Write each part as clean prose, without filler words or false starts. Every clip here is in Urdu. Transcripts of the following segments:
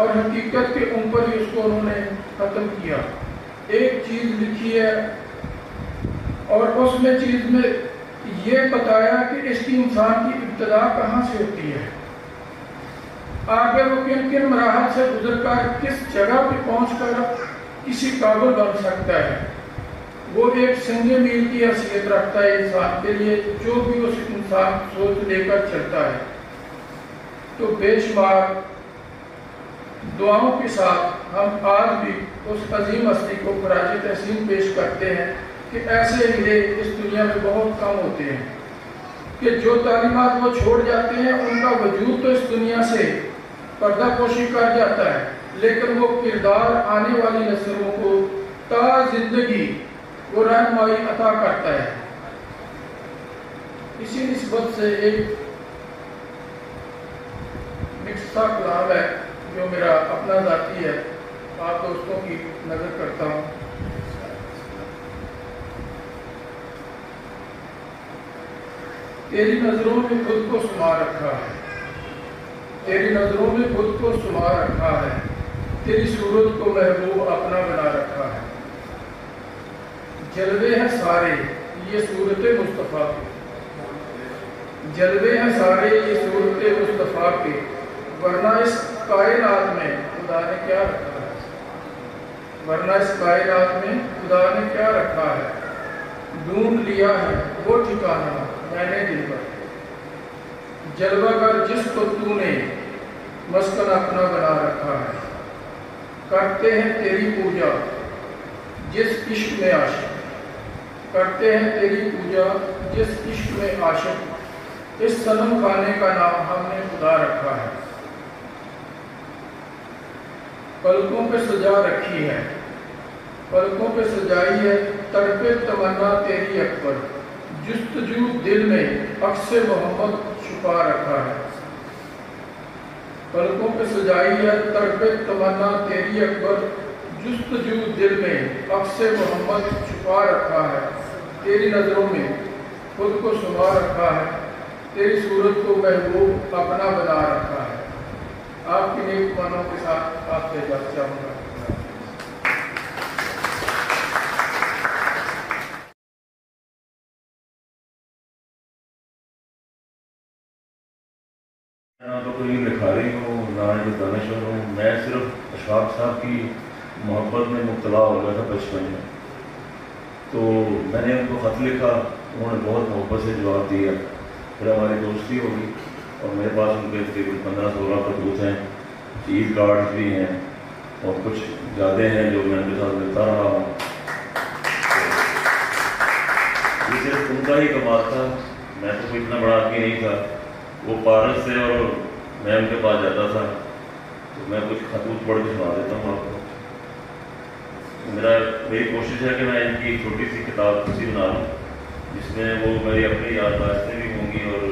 اور حقیقت کے اوپر ہی اس کو انہوں نے ختم کیا. ایک چیز لکھی ہے اور اس میں چیز میں یہ بتایا کہ اس کی انسان کی ابتدا کہاں سے ہوتی ہے، آگے وہ کن کن مراحل سے گزر کر کس جگہ پہ پہنچ کر کسی قابل بن سکتا ہے. وہ ایک سنگ میل کی حیثیت رکھتا ہے انسان کے لیے، جو بھی اس انسان سوچ لے کر چلتا ہے. تو بے شمار دعاؤں کے ساتھ ہم آج بھی اس عظیم ہستی کو خراج تحسین پیش کرتے ہیں کہ ایسے ہیرے اس دنیا میں بہت کم ہوتے ہیں کہ جو تعلیمات وہ چھوڑ جاتے ہیں ان کا وجود تو اس دنیا سے پردہ پوشی کر جاتا ہے، لیکن وہ کردار آنے والی نسلوں کو تا زندگی وہ رہنمائی عطا کرتا ہے. اسی نسبت سے ایک مکسا کلام ہے جو میرا اپنا ذاتی ہے، آپ دوستوں کی نظر کرتا ہوں. تیری نظروں میں خود کو سما رکھا ہے، تیری نظروں میں خود کو سما رکھا ہے، تیری صورت کو محبوب اپنا بنا رکھا ہے. جلوے ہیں سارے یہ صورت مصطفیٰ کے، جلوے ہیں سارے یہ صورت مصطفیٰ کے، ورنہ اس کائنات میں خدا نے کیا رکھا ہے، ورنہ اس کائنات میں خدا نے کیا رکھا ہے. ڈھونڈ لیا ہے وہ ٹھکانہ میں نے دل پر، جلوہ گر جس کو تو نے مسکن اپنا بنا رکھا ہے. کرتے ہیں تیری پوجا جس عشق میں عاشق، کرتے ہیں تیری پوجا جس عشق میں عاشق، اس صنم خانے کا نام ہم نے خدا رکھا ہے. پلکوں پہ سجا رکھی ہے، پلکوں پہ سجائی ہے تڑپے تمنا تیری اکبر، جستجو دل میں عکس محمد چھپا رکھا ہے. پلکوں پہ سجائی ہے تڑپے تمنا تیری اکبر، جستجو دل میں عکس محمد چھپا رکھا ہے. تیری نظروں میں خود کو سما رکھا ہے، تیری صورت کو محبوب اپنا بنا رکھا ہے. آپ کی نیک مانوں کے ساتھ آپ سے اجازت چاہوں گا. نہ تو کوئی لکھاری ہوں نہ جو دانشور ہوں، میں صرف اشفاق صاحب کی محبت میں مبتلا ہو گیا تھا بچپن میں. تو میں نے ان کو خط لکھا، انہوں نے بہت محبت سے جواب دیا. پھر ہماری دوستی ہوگی اور میرے پاس ان کے تقریباً 15-16 خطوط ہیں، عید کارڈز بھی ہیں اور کچھ یادیں ہیں جو میں ان کے ساتھ لکھتا رہا ہوں. یہ صرف ان کا ہی کمال تھا، میں تو کوئی اتنا بڑا آدمی نہیں تھا. وہ پارس سے اور میں ان کے پاس جاتا تھا. تو میں کچھ خطوط پڑھ کے سنا دیتا ہوں آپ کو. میری کوشش ہے کہ میں ان کی ایک چھوٹی سی کتاب کسی بنا لوں جس میں وہ میری اپنی یادداشتیں بھی ہوں گی اور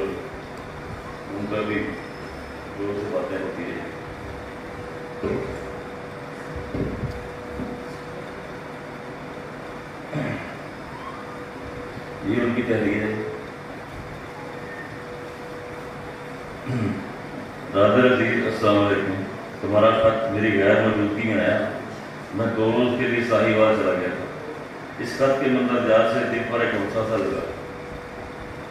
ان کا بھی جو سے باتیں ہوتی ہیں. یہ ان کی تحریر ہے. رادر عزیز السلام علیکم. تمہارا خط میری غیر موجودگی میں آیا. میں 2 روز کے لیے ساہیوال چلا گیا تھا. اس خط کے مندرجات سے دل پر ایک غصہ سا لگا.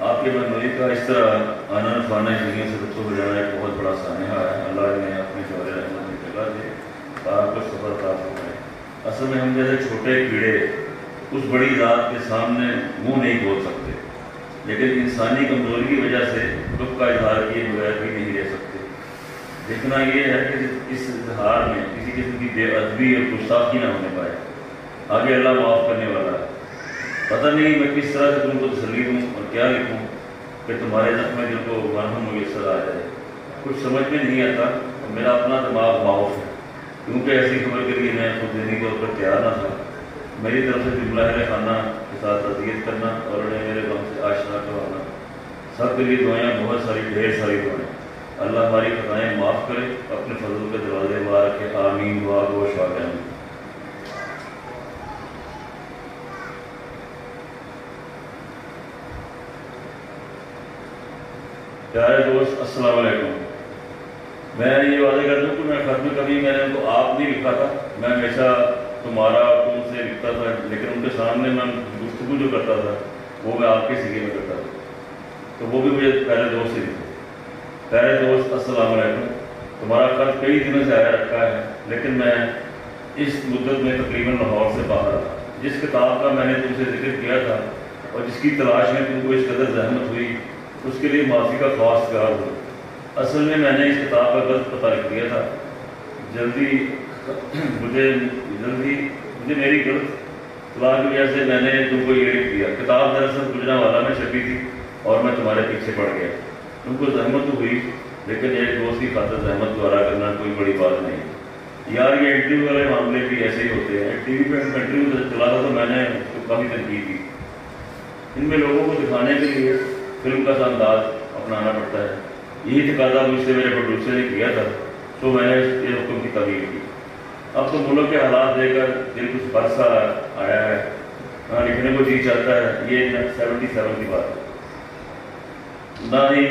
آپ کے بندوئی کا اس طرح آنا فانا دنیا سے رخصت ہو جانا ایک بہت بڑا سانحہ ہے. اللہ نے اپنے شوہر رحمت میں جگہ دے آپ کو سفر طاق ہو گئے. اصل میں ہم جیسے چھوٹے کیڑے اس بڑی ذات کے سامنے منہ نہیں کھول سکتے، لیکن انسانی کمزوری کی وجہ سے دکھ کا اظہار کیے بغیر بھی نہیں رہ سکتے. دیکھنا یہ ہے کہ اس اظہار میں کسی قسم کی بے ادبی اور گستاخی نہ ہونے پائے. آگے اللہ معاف کرنے والا ہے. پتہ نہیں میں کس طرح سے تم کو تسلی دوں اور کیا لکھوں کہ تمہارے زخم دل کو مرہم میسر آ جائے. کچھ سمجھ میں نہیں آتا. میرا اپنا دماغ معاف ہے کیونکہ ایسی خبر کے لیے میں خود ذہنی طور پر تیار نہ تھا. میری طرف سے جملہ خانہ کے ساتھ اذیت کرنا اور انہیں میرے غم سے آشنا کروانا. سب کے لیے دعائیں بہت ساری، ڈھیر ساری دعائیں. اللہ ہماری خطائیں معاف کرے، اپنے فضل کے دروازے بار رکھے. آمین. دعا گو شاہ. پیارے دوست السلام علیکم. میں یہ وعدہ کرتا ہوں کہ میں خط میں کبھی میں نے ان کو آپ نہیں لکھا تھا، میں ہمیشہ تمہارا تم سے لکھتا تھا، لیکن ان کے سامنے میں گفتگو جو کرتا تھا وہ میں آپ کے سیگے میں کرتا تھا، تو وہ بھی مجھے پہلے دوست سے لکھے، پہلے دوست السلام علیکم، تمہارا خط کئی دنوں سے آیا رکھا ہے، لیکن میں اس مدت میں تقریباً لاہور سے باہر تھا، جس کتاب کا میں نے تم سے ذکر کیا تھا اور جس کی تلاش میں تم کو اس قدر زحمت ہوئی، اس کے لیے معافی کا خواص گار ہوں۔ اصل میں نے اس کتاب کا غلط پتہ لکھ دیا تھا، مجھے میری غلط اطلاع کی وجہ سے میں نے تم کو یہ لکھ دیا۔ کتاب دراصل گجرانوالہ میں چھپی تھی اور میں تمہارے پیچھے پڑ گیا، تم کو زحمت تو ہوئی، لیکن ایک دوست کی خاطر زحمت دوبارہ کرنا کوئی بڑی بات نہیں یار۔ یہ انٹرویو والے معاملے بھی ایسے ہی ہوتے ہیں، ٹی وی پہ انٹرویو چلا تھا تو میں نے اس کو کافی تنقید کی، ان میں لوگوں کو دکھانے کے لیے فلم کا سا انداز اپنانا پڑتا ہے، یہی تقاضا مجھ سے میرے پروڈیوسر نے کیا تھا، تو میں نے اس حکم کی تعمیل کی۔ اب تو ملک کے حالات دے کر دل کچھ برسا آیا ہے، لکھنے کو جی چاہتا ہے، یہ 77 کی بات ہے، نہ ہی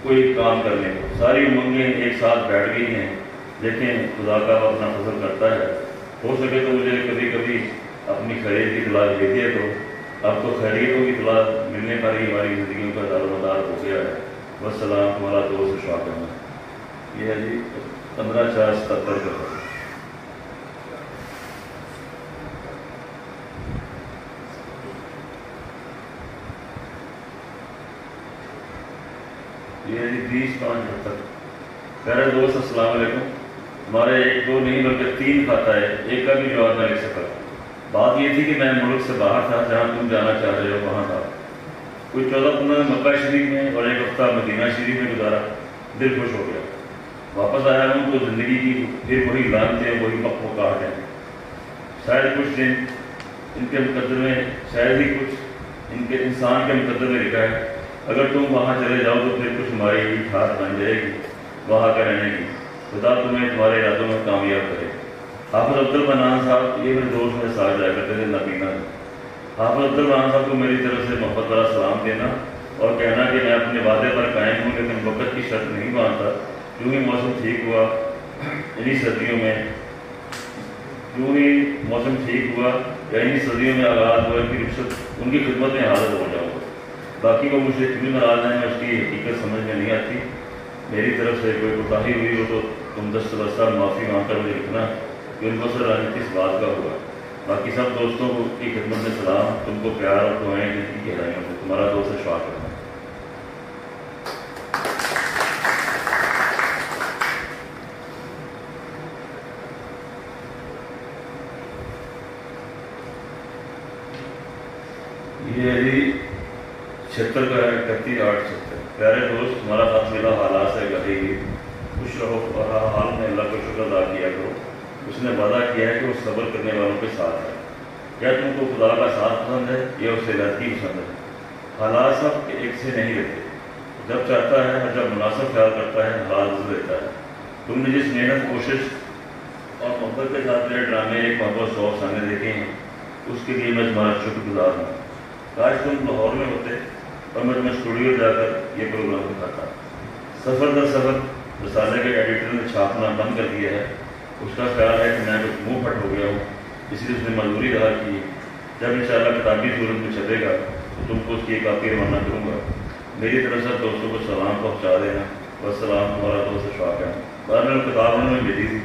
کوئی کام کرنے کو، ساری امنگیں ایک ساتھ بیٹھ گئی ہیں، لیکن خدا کا اپنا فضل کرتا ہے، ہو سکے تو مجھے کبھی کبھی اپنی خیریت کی اطلاع دے دیا کرو، اب تو خیریتوں کی اطلاع ملنے پر ہی ہماری زندگیوں کا دار و مدار ہو گیا ہے۔ والسلام تمہارا دوست اشفاق احمد۔ یہ ہے جی 15/4/77 کا۔ یہ ہے جی 20/5/78۔ میرے دوست السلام علیکم، ہمارے ایک دو نہیں بلکہ 3 کھاتا ہے، ایک کا بھی جواب نہ لکھ سکا۔ بات یہ تھی کہ میں ملک سے باہر تھا، جہاں تم جانا چاہ رہے ہو وہاں تھا، کوئی 14-15 دن مکہ شریف میں اور 1 ہفتہ مدینہ شریف میں گزارا، دل خوش ہو گیا۔ واپس آیا ہوں تو زندگی کی پھر وہی لعنتیں، وہی مقبوقات ہیں، شاید کچھ دن ان کے مقدر میں، شاید ہی کچھ ان کے انسان کے مقدر میں لکھا ہے، اگر تم وہاں چلے جاؤ تو پھر کچھ ہماری ہی ٹھاٹ بن جائے گی وہاں کا رہنے کی، خدا تمہیں تمہارے ارادوں میں کامیاب کرے۔ حافظ عبدالمنان صاحب، یہ میرے دوست میرے ساتھ جایا کرتے تھے نبینا، حافظ عبدالمنان صاحب کو میری طرف سے محبت بڑا سلام دینا اور کہنا کہ میں اپنے وعدے پر قائم ہوں، لیکن وقت کی شرط نہیں مانتا، جو ہی موسم ٹھیک ہوا انہی سردیوں میں آغاز ہوا کہ رخصت ان کی خدمت میں حاضر ہو جاؤں گا۔ باقی وہ مجھ سے کیوں ناراض ہیں، میں اس کی حقیقت سمجھ میں نہیں آتی، میری طرف سے کوئی کوتاہی ہوئی ہو تو تم دستبردار معافی مانگ کر مجھے لکھنا کہ ان کو سر راجنیتی اس بات کا ہوا۔ باقی سب دوستوں کی خدمت میں سلام، تم کو پیار اور دعائیں کی گہرائیوں سے، تمہارا دوست اشفاق احمد۔ یہ جی 76 کا ہے، 31/8/76۔ پیارے دوست، تمہارا خط ملا، حالات سے گھٹے گی، خوش رہو اور ہر حال میں اللہ کا شکر ادا کیا کرو، اس نے وعدہ کیا ہے کہ وہ صبر کرنے والوں کے ساتھ ہے۔ کیا تم کو خدا کا ساتھ پسند ہے یا اسے لڑکی پسند ہے؟ حالات سب ایک سے نہیں رہتے، جب چاہتا ہے اور جب مناسب خیال کرتا ہے حالات بدل دیتا ہے۔ تم نے جس محنت، کوشش اور محبت کے ساتھ میرے ڈرامے ایک محبت 100 افسانے دیکھے ہیں، اس کے لیے میں تمہارا شکر گزار ہوں۔ کاش تم لاہور میں ہوتے اور میں تمہیں اسٹوڈیو جا کر یہ پروگرام دکھاتا۔ سفر در سفر رسالے کے ایڈیٹر نے چھاپنا بند کر دیا ہے، اس کا خیال ہے کہ میں کچھ منہ پھٹ ہو گیا ہوں، اس لیے اس نے مزدوری ادا کی۔ جب انشاءاللہ کتابی صورت میں چھپے گا تو تم کو اس کی ایک کاپی روانہ کروں گا۔ میری طرف سے دوستوں کو سلام پہنچا دینا۔ والسلام تمہارا دوست اشفاق ہے۔ بعد میں کتاب انہوں نے بھیجی تھی،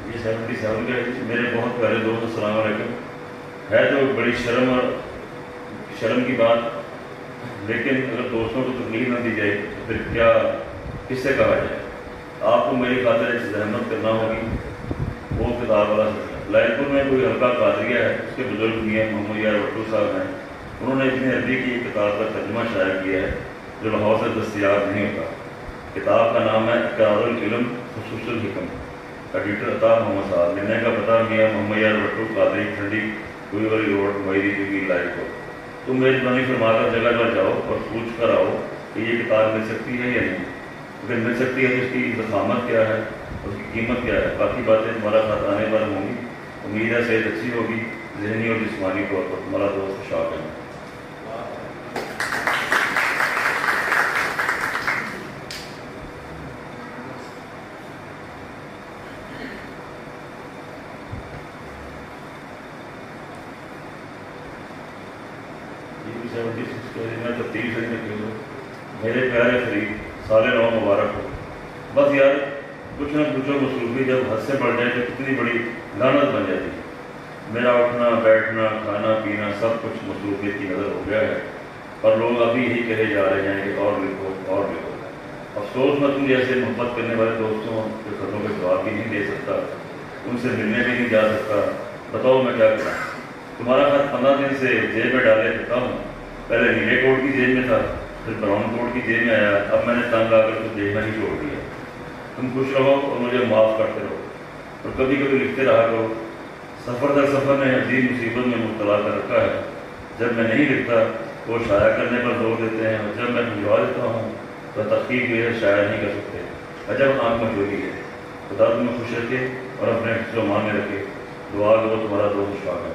یہ 77 کا ہے۔ میرے بہت پیارے دوست السلام علیکم۔ ہے تو بڑی شرم کی بات، لیکن اگر دوستوں کو تکلیف نہ دی جائے تو پھر کیا کس سے کہا جائے۔ آپ کو میری خاطر ایک زحمت کرنا ہوگی، وہ کتاب والا سلسلہ۔ لائل پور میں کوئی حلقہ قادریہ ہے، اس کے بزرگ میاں محمد یار بٹو صاحب ہیں، انہوں نے ابن عربی کی ایک کتاب کا ترجمہ شائع کیا ہے جو لاہور سے دستیاب نہیں ہوتا۔ کتاب کا نام ہے اقرار العلم خصوص الحکم، ایڈیٹر عطا محمد صاحب۔ ملنے کا پتہ میاں محمد یار بٹو قادری، ٹھنڈی کوئی والی روڈ، موئیری جگی لائل کو۔ تم مہربانی فرما کر جگہ پر جاؤ اور پوچھ کر آؤ کہ یہ کتاب مل سکتی ہے یا نہیں، اگر مل سکتی ہے تو اس کی ضخامت کیا ہے، اس کی قیمت کیا ہے۔ باقی باتیں تمہارا ساتھ آنے پر ہوں گی۔ امید ہے صحت اچھی ہوگی ذہنی اور جسمانی طور پر. تمہارا دوست شاق ہے. میں تبدیل سے نہیں. میرے پیارے فرید سال نو مبارک ہو. بس یار کچھ نہ کچھ مصروفی جب حد سے بڑھ جائے تو کتنی بڑی لعنت بن جاتی ہے. میرا اٹھنا بیٹھنا کھانا پینا سب کچھ مصروفیت کی نظر ہو گیا ہے. اور لوگ ابھی یہی کہے جا رہے ہیں کہ اور لکھو اور لکھو. افسوس میں تم جیسے محبت کرنے والے دوستوں کے خطوں کے جواب بھی نہیں دے سکتا, ان سے ملنے بھی نہیں جا سکتا. بتاؤ میں کیا کروں. تمہارا خط 15 دن سے جیب میں ڈالے رکھتا ہوں. پہلے نیلے کوٹ کی جیب میں تھا, پھر براؤن کوٹ کی جیب میں آیا. اب میں نے تنگ آ کر کچھ دیکھنا ہی چھوڑ دیا. تم خوش رہو اور مجھے معاف کرتے رہو اور کبھی کبھی لکھتے رہا کرو. سفر در سفر نے عظیم مصیبت میں مبتلا کر رکھا ہے. جب میں نہیں لکھتا وہ شائع کرنے پر زور دیتے ہیں, اور جب میں بھجوا دیتا ہوں تو تحقیق بھی شائع نہیں کر سکتے. عجب آنکھ مجبوری ہے. خدا تمہیں خوش رکھے اور اپنے حفظ و امان میں رکھے. دعا کرو تمہارا دوست شاق ہے.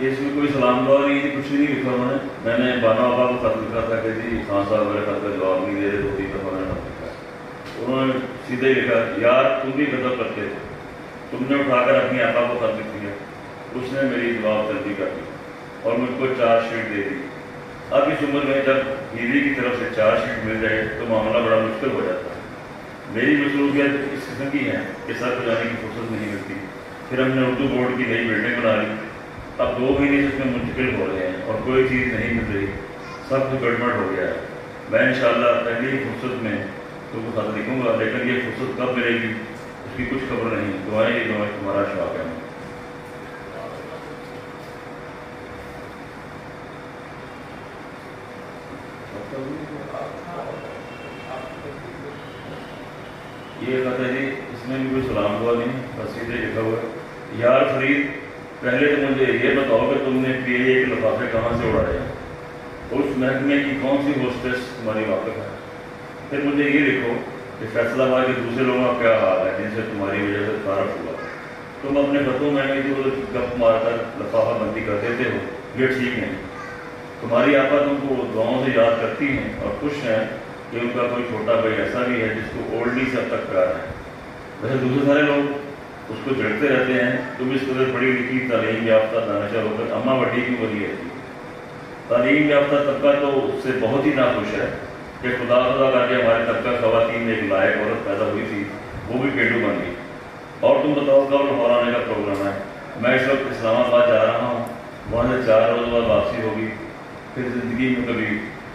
اس میں کوئی سلام دعا نہیں تھی, کچھ نہیں لکھا انہوں نے. میں نے بانا آبا کو خط لکھا تھا کہ جی خان صاحب میرے خط کا جواب نہیں دے رہے, 2-3 دفعہ میں نے خط لکھا. انہوں نے سیدھے ہی لکھا یار تم بھی غضب کرتے تھے, تم نے اٹھا کر اپنی آبا کو خط لکھ دیا. اس نے میری جواب جلدی کر دی اور مجھ کو 4 شیٹ دے دی. اب اس عمر میں جب بیوی کی طرف سے 4 شیٹ مل جائے تو معاملہ بڑا مشکل ہو جاتا ہے. میری مصروفیت اس قسم کی ہے کہ سر کو جانے کی فرصت نہیں ملتی. پھر ہم نے اردو بورڈ کی نئی بلڈنگ بنا لی. اب 2 مہینے سے اس میں منتقل ہو رہے ہیں اور کوئی چیز نہیں مل رہی. سب کچھ گڑبڑ ہو گیا ہے. میں انشاءاللہ پہلی ہی فرصت میں تم کو خط لکھوں گا, لیکن یہ فرصت کب ملے گی اس کی کچھ خبر نہیں. دعائیں یہ دعائیں تمہارا شاق ہے. یہ خط ہے جی, اس میں بھی کوئی سلام دعا نہیں, بس سیدھے لکھا ہوا ہے یار فرید پہلے تو مجھے یہ بتاؤ کہ تم نے پی اے کے لفافے کہاں سے اڑائے ہیں, اس محکمے کی کون سی ہوسٹس تمہاری واقف ہے. پھر مجھے یہ لکھو کہ فیصلہ آباد کے دوسرے لوگوں کا کیا حال ہے جن سے تمہاری وجہ سے تعارف ہوا. تم اپنے خطوں میں جو گپ مار کر لفافہ بندی کر دیتے ہو یہ ٹھیک نہیں. تمہاری آپا تم کو دعاؤں سے یاد کرتی ہیں اور خوش ہیں کہ ان کا کوئی چھوٹا بھائی ایسا بھی ہے جس کو اولڈی سے اب تک پیار ہے. ویسے دوسرے سارے لوگ اس کو جڑتے رہتے ہیں. تم اس قدر پڑھی لکھی تعلیم یافتہ دانشہ ہو کر اماں وڈی کیوں بنی رہتی. تعلیم یافتہ طبقہ تو اس سے بہت ہی ناخوش ہے کہ خدا کر کے ہمارے طبقہ خواتین میں ایک لائق عورت پیدا ہوئی تھی, وہ بھی پیٹو بن گئی. اور تم بتاؤ کب لاہور آنے کا پروگرام ہے. میں اس وقت اسلام آباد جا رہا ہوں, وہاں سے 4 روز بعد واپسی ہوگی. پھر زندگی میں کبھی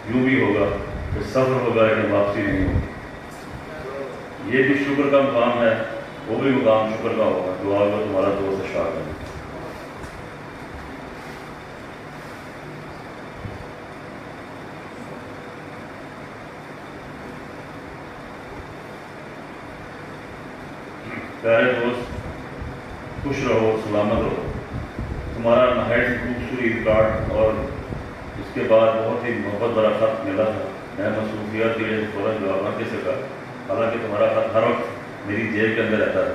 یوں بھی ہوگا کہ سفر ہوگا لیکن واپسی نہیں ہوگی. یہ بھی شکر کا مقام ہے, وہ بھی مقام شکر کا ہوگا. دعا کو تمہارا دوست شاق ہے. پیارے دوست خوش رہو سلامت رہو. تمہارا نہایت خوبصورت ریکارڈ اور اس کے بعد بہت ہی محبت بھرا خط ملا تھا. میں مصروفیات کی وجہ سے فوراً جواب نہ دے سکا, حالانکہ تمہارا خط ہر وقت میری جیب کے اندر رہتا تھا.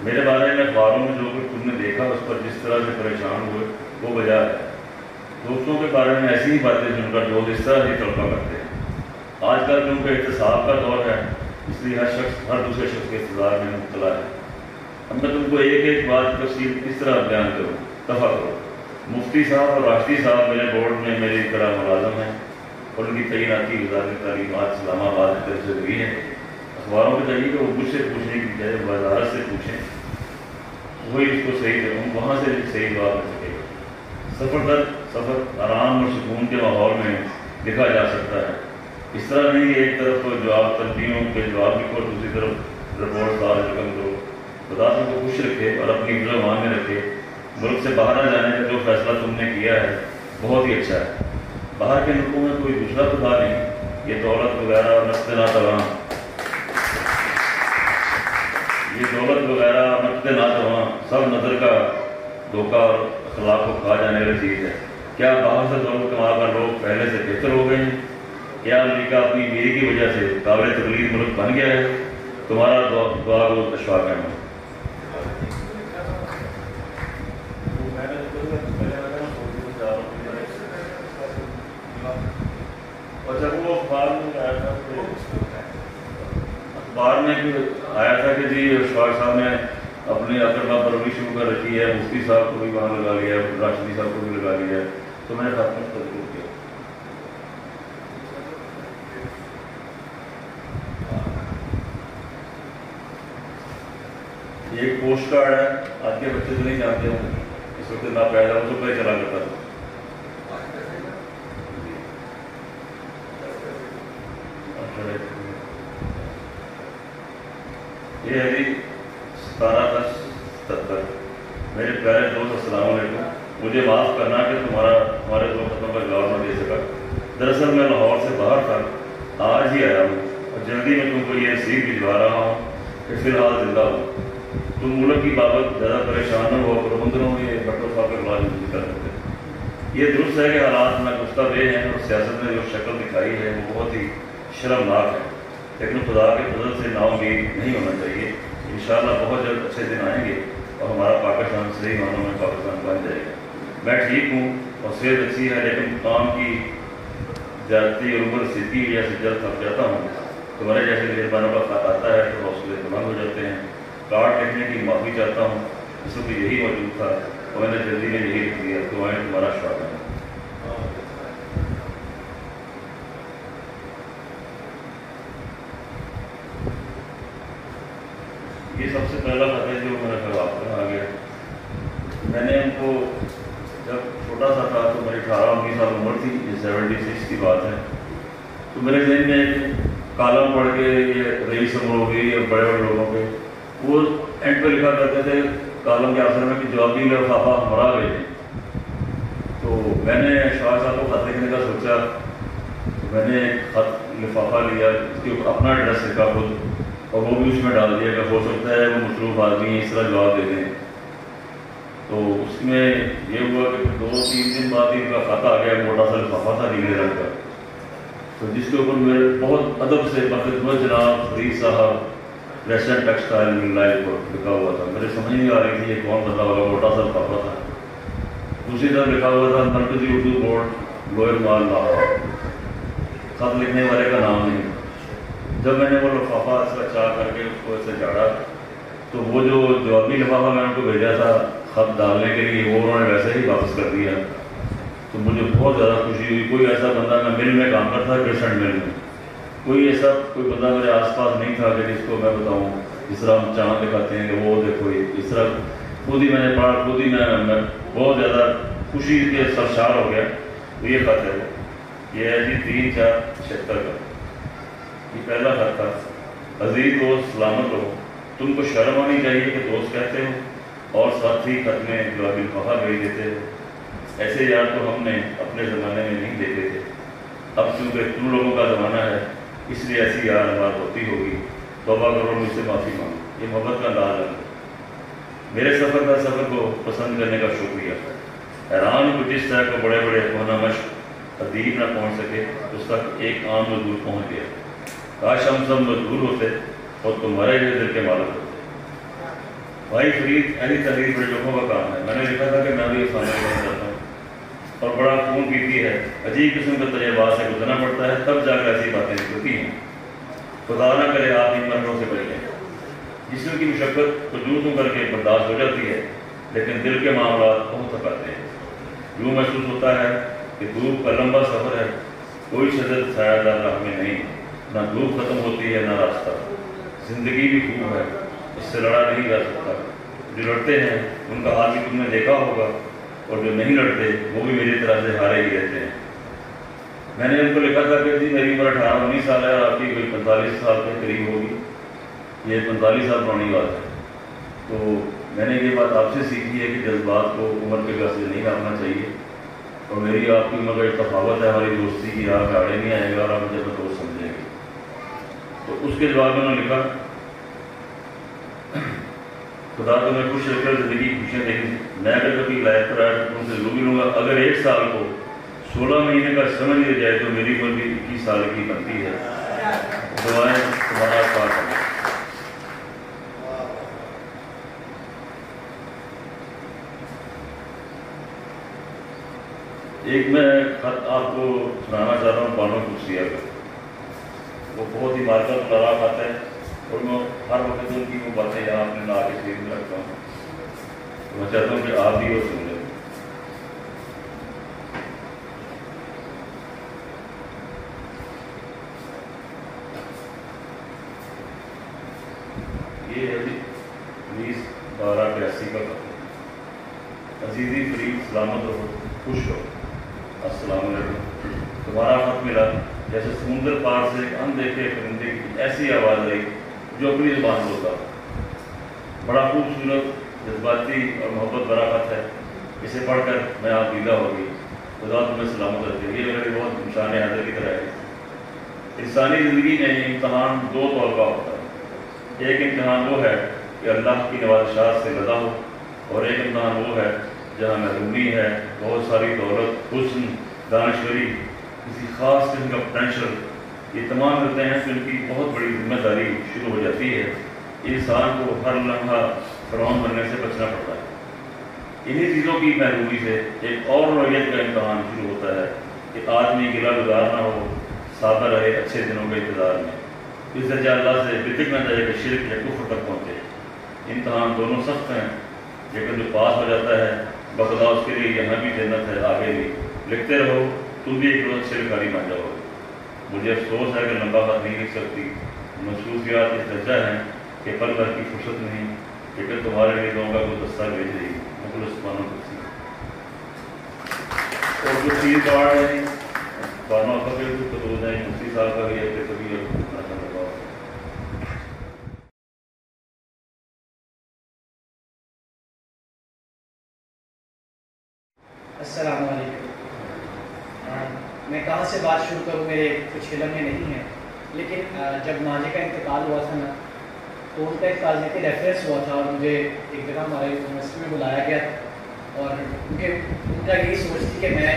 میرے بارے میں اخباروں میں جو کچھ تم نے دیکھا اس پر جس طرح سے پریشان ہوئے وہ وجہ ہے. دوستوں کے بارے میں ایسی ہی باتیں سن کر دوست اس طرح سے تڑپا کرتے ہیں. آج کل کیونکہ احتساب کا دور ہے اس لیے ہر شخص ہر دوسرے شخص کے انتظار میں مبتلا ہے. اب میں تم کو ایک بات تفصیل اس طرح بیان کروں, دفع کرو. مفتی صاحب اور راشدی صاحب میرے بورڈ میں میری طرح ملازم ہیں اور ان کی تعیناتی وزارت تعلیمات اسلام آباد کی طرف سے ہوئی ہے. اخباروں کو چاہیے کہ وہ مجھ سے پوچھنے کی بجائے وزارت سے پوچھیں, وہی اس کو صحیح کروں, وہاں سے صحیح جواب مل سکے گا. سفر آرام اور سکون کے ماحول میں لکھا جا سکتا ہے. اس طرح نہیں کہ ایک طرف تو جواب تنبیہوں کے جواب لکھو اور دوسری طرف رپورٹ سال رقم کرو. خدا تم کو خوش رکھے اور اپنی حفظ و امان میں رکھے. ملک سے باہر نہ جانے کا جو فیصلہ تم نے کیا ہے بہت ہی اچھا ہے. باہر کے ملکوں میں کوئی دوسرا خدا نہیں. یہ دولت وغیرہ اور نقد ناتواں سب نظر کا دھوکہ اور اخلاق کو کھا جانے والی چیز ہے. کیا باہر سے دولت کما کر لوگ پہلے سے بہتر ہو گئے ہیں؟ کیا امریکہ اپنی میری کی وجہ سے قابل تقلید ملک بن گیا ہے؟ تمہارا دعا کو اشفاق ہے. اچھا وہ اخبار میں آیا تھا کہ جی اشفاق صاحب نے اپنے اقربا پروری شروع کر رکھی ہے، مفتی صاحب کو بھی وہاں لگا لیا ہے، راشدی صاحب کو بھی لگا لیا ہے، تو میں نے خاتمہ تذکر کیا. یہ ایک پوسٹ کارڈ ہے، آج کے بچے تو نہیں جانتے ہوں، اس وقت نہ پیدا ہو تو پہ چلا کرتا تھا. یہ ہے جی 17/10/77. میرے پیارے دوست السلام علیکم. مجھے معاف کرنا کہ ہمارے دو خطوں کا جواب نہ دے سکا. دراصل میں لاہور سے باہر تھا، آج ہی آیا ہوں اور جلدی میں تم کو یہ سیکھ بھجوا رہا ہوں کہ فی الحال زندہ ہوں. تم ملک کی بابت زیادہ پریشان نہ ہو، پروندروں میں بٹو صاحب کا علاج نہیں کر سکتے. یہ درست ہے کہ حالات میں گفتہ بے ہیں اور سیاست نے جو شکل دکھائی ہے وہ بہت ہی شرمناک ہے، لیکن خدا کے فضل سے نا امید نہیں ہونا چاہیے. انشاءاللہ بہت جلد اچھے دن آئیں گے اور ہمارا پاکستان صحیح معنوں میں پاکستان بن جائے گا. میں ٹھیک ہوں اور صحت اچھی ہے، لیکن کام کی زیادتی اور عمر سیدھی وجہ سے جلد تھک جاتا ہوں. تمہارے جیسے میزبانوں کا خط آتا ہے تو حوصلے بلند ہو جاتے ہیں. کارڈ لکھنے کی معافی چاہتا ہوں، اس وقت یہی موجود تھا اور میں نے جلدی میں یہی لکھ دیا. دعائیں تمہارا شوق ہے. یہ سب سے پہلا خط ہے جو میرا خیال آپ کا آ گیا. میں نے ان کو جب چھوٹا سا تھا تو میری 18-19 سال عمر تھی، یہ 76 کی بات ہے، تو میرے ذہن میں ایک کالم پڑھ کے یہ رئیس امروی اور بڑے بڑے لوگوں کے وہ اینڈ پہ لکھا کرتے تھے کالم کے آخر میں کہ جوابی لفافہ مرا گئے. تو میں نے شاہ صاحب کو خط لکھنے کا سوچا، تو میں نے ایک خط لفافہ لیا، اس کے اپنا ایڈریس لکھا خود اور وہ بھی اس میں ڈال دیا کہ ہو سکتا ہے وہ مصروف آدمی اس طرح جواب دے دیں. تو اس میں یہ ہوا کہ 2-3 دن بعد ان کا خط آ گیا، موٹا سا لفافہ تھا نیلے رنگ کا، تو جس کے اوپر میرے بہت ادب سے بخدمت جناب فرید صاحب ریسٹورینٹ ٹیکسٹائل مل لائن پر لکھا ہوا تھا. میرے سمجھ نہیں آ رہی تھی یہ کون بندہ ہوگا، موٹا سا لفافہ تھا. دوسری طرف لکھا ہوا تھا مرکزی اردو بورڈ لوئر مال لاہور. خط لکھنے والے کا نام نہیں. جب میں نے وہ لفافہ ایسا چاہ کر کے اس کو ایسے جاڑا تو وہ جو جوابی لفافہ میں نے ان کو بھیجا تھا خط ڈالنے کے لیے وہ انہوں نے ویسے ہی واپس کر دیا. تو مجھے بہت زیادہ خوشی ہوئی. کوئی ایسا بندہ، میں مل میں کام کرتا کرسنٹ مل میں، کوئی ایسا کوئی بندہ میرے آس پاس نہیں تھا کہ جس کو میں بتاؤں جس طرح ہم چاند دکھاتے ہیں کہ وہ دیکھو اس طرح. خود ہی میں نے پڑھا، خود ہی میں بہت زیادہ خوشی کے سرشار ہو گیا. تو یہ خط ہے، یہ ہے جی 3/4/76 کا. یہ پہلا خط تھا. عزیز دوست سلامت رہو. تم کو شرم آنی چاہیے کہ دوست کہتے ہو اور ساتھ ہی خط میں جوابی لفافہ بھیج دیتے ہو. ایسے یار تو ہم نے اپنے زمانے میں نہیں دیکھے تھے. اب چونکہ تم لوگوں کا زمانہ ہے اس لیے ایسی یار بات ہوتی ہوگی. توبہ کرو، مجھ سے معافی مانگو. یہ محبت کا لال ہے. میرے سفر کو پسند کرنے کا شکریہ. حیران کو جس طرح کو بڑے بڑے کونا مشق ادیب نہ پہنچ سکے اس تک ایک عام مزدور پہنچ گیا. کاش ہم سب مزدور ہوتے اور تمہارے لیے دل کے مالک ہوتے. بھائی فرید، ایسی تحریر بڑے لوگوں کا کام ہے. میں نے لکھا تھا کہ میں بھی سامنے کرنا چاہتا ہوں اور بڑا خون پیتی ہے. عجیب قسم کے تجربات سے گزرنا پڑتا ہے تب جا کر ایسی باتیں نکلتی ہیں. خدا نہ کرے آپ ان مرضوں سے بچ جائیں. جسم کی مشقت تو یوں کر کے برداشت ہو جاتی ہے لیکن دل کے معاملات بہت تھکاتے ہیں. یوں محسوس ہوتا ہے کہ دھوپ کا لمبا سفر ہے، کوئی شدت سایہ دار راہ میں نہیں، نہ دھوپ ختم ہوتی ہے نہ راستہ. زندگی بھی خوب ہے، اس سے لڑا نہیں جا سکتا. جو لڑتے ہیں ان کا حال بھی تم نے دیکھا ہوگا اور جو نہیں لڑتے وہ بھی میری طرح سے ہارے ہی رہتے ہیں. میں نے ان کو لکھا تھا کہ جی میری عمر 18-19 سال ہے اور آپ کی کوئی 45 سال کے قریب ہوگی. یہ 45 سال پرانی بات ہے. تو میں نے یہ بات آپ سے سیکھی ہے کہ جذبات کو عمر کے گز سے نہیں ناپنا چاہیے اور میری آپ کی عمر کا ایک تفاوت ہے ہماری دوستی کی. آپ آڑے نہیں آئے گا اور آپ مجھے دوست سمجھیں گے. تو اس کے جواب میں انہوں نے لکھا خدا تمہیں خوش رکھ کر زندگی کی خوشیاں دیکھی. میں اگر کبھی لائف پر آیا تو تم سے ضرور ملوں گا. اگر 1 سال کو 16 مہینے کا سمجھ لیا جائے تو میری عمر بھی 21 سال کی بنتی ہے. دعائیں تمہارا ساتھ ہیں. ایک میں خط آپ کو سنانا چاہ رہا ہوں بانو قدسیہ کا. وہ بہت ہی مارکت لڑا خط ہے اور میں ہر وقت ان کی وہ باتیں یہاں اپنے لا کے سیدھ میں رکھتا ہوں. میں چاہتا ہوں کہ آپ بھی وہ سن لیں. یہ ہے 20/12/82 کا خط. عزیزی فرید سلامت رہو، خوش رہو. السلام علیکم. تمہارا خط ملا جیسے سمندر پار سے ایک اندیکھے پرندے کی ایسی آواز آئی جو اپنی زبان بولتا. بڑا خوبصورت، جذباتی اور محبت بھرا خط ہے. اسے پڑھ کر میں آپ دیدہ ہو گئی. خدا تمہیں سلامت رکھے. یہ میرے بہت نشان حاضر کی طرح ہے. انسانی زندگی میں امتحان دو طور کا ہوتا ہے. ایک امتحان وہ ہے کہ اللہ کی نوازشات سے لدا ہو، اور ایک امتحان وہ ہے جہاں محرومی ہے، بہت ساری دولت، حسن، دانشوری، کسی خاص قسم کا پوٹینشل. یہ تمام ملتے ہیں تو ان کی بہت بڑی ذمہ داری شروع ہو جاتی ہے. انسان کو ہر لمحہ فرعون بننے سے بچنا پڑتا ہے. انہی چیزوں کی محرومی سے ایک اور نوعیت کا امتحان شروع ہوتا ہے کہ آدمی گلا گزار نہ ہو، سادہ رہے اچھے دنوں کے انتظار میں. اس درجہ اللہ سے بتک نہ جائے کہ شرک یا کفر تک پہنچے. امتحان دونوں سخت ہیں، لیکن جو پاس ہو جاتا ہے بخدا اس کے لیے یہاں بھی جنت ہے، آگے بھی. لکھتے رہو، تم بھی ایک روز شرکاری بن جاؤ. مجھے افسوس ہے کہ لمبا خط نہیں لکھ سکتی. محسوسیات اس درجہ ہیں کہ پل بھر کی فرصت نہیں، لیکن تمہارے لیے دوں گا کوئی دستاویز رہی. مخلص بانو قدسی. اور جو چیز باڑ ہے بانو کا بھی تو دو ہیں، مفتی صاحب کا بھی ہے کہ کبھی السلام علیکم. میں کہاں سے بات شروع کروں، میرے کچھ علم میں نہیں ہے، لیکن جب ماجی کا انتقال ہوا تھا نا تو ان کا ایک تعزیتی ریفرنس ہوا تھا اور مجھے ایک جگہ ہمارے یونیورسٹی میں بلایا گیا اور ان کا یہی سوچ تھی کہ میں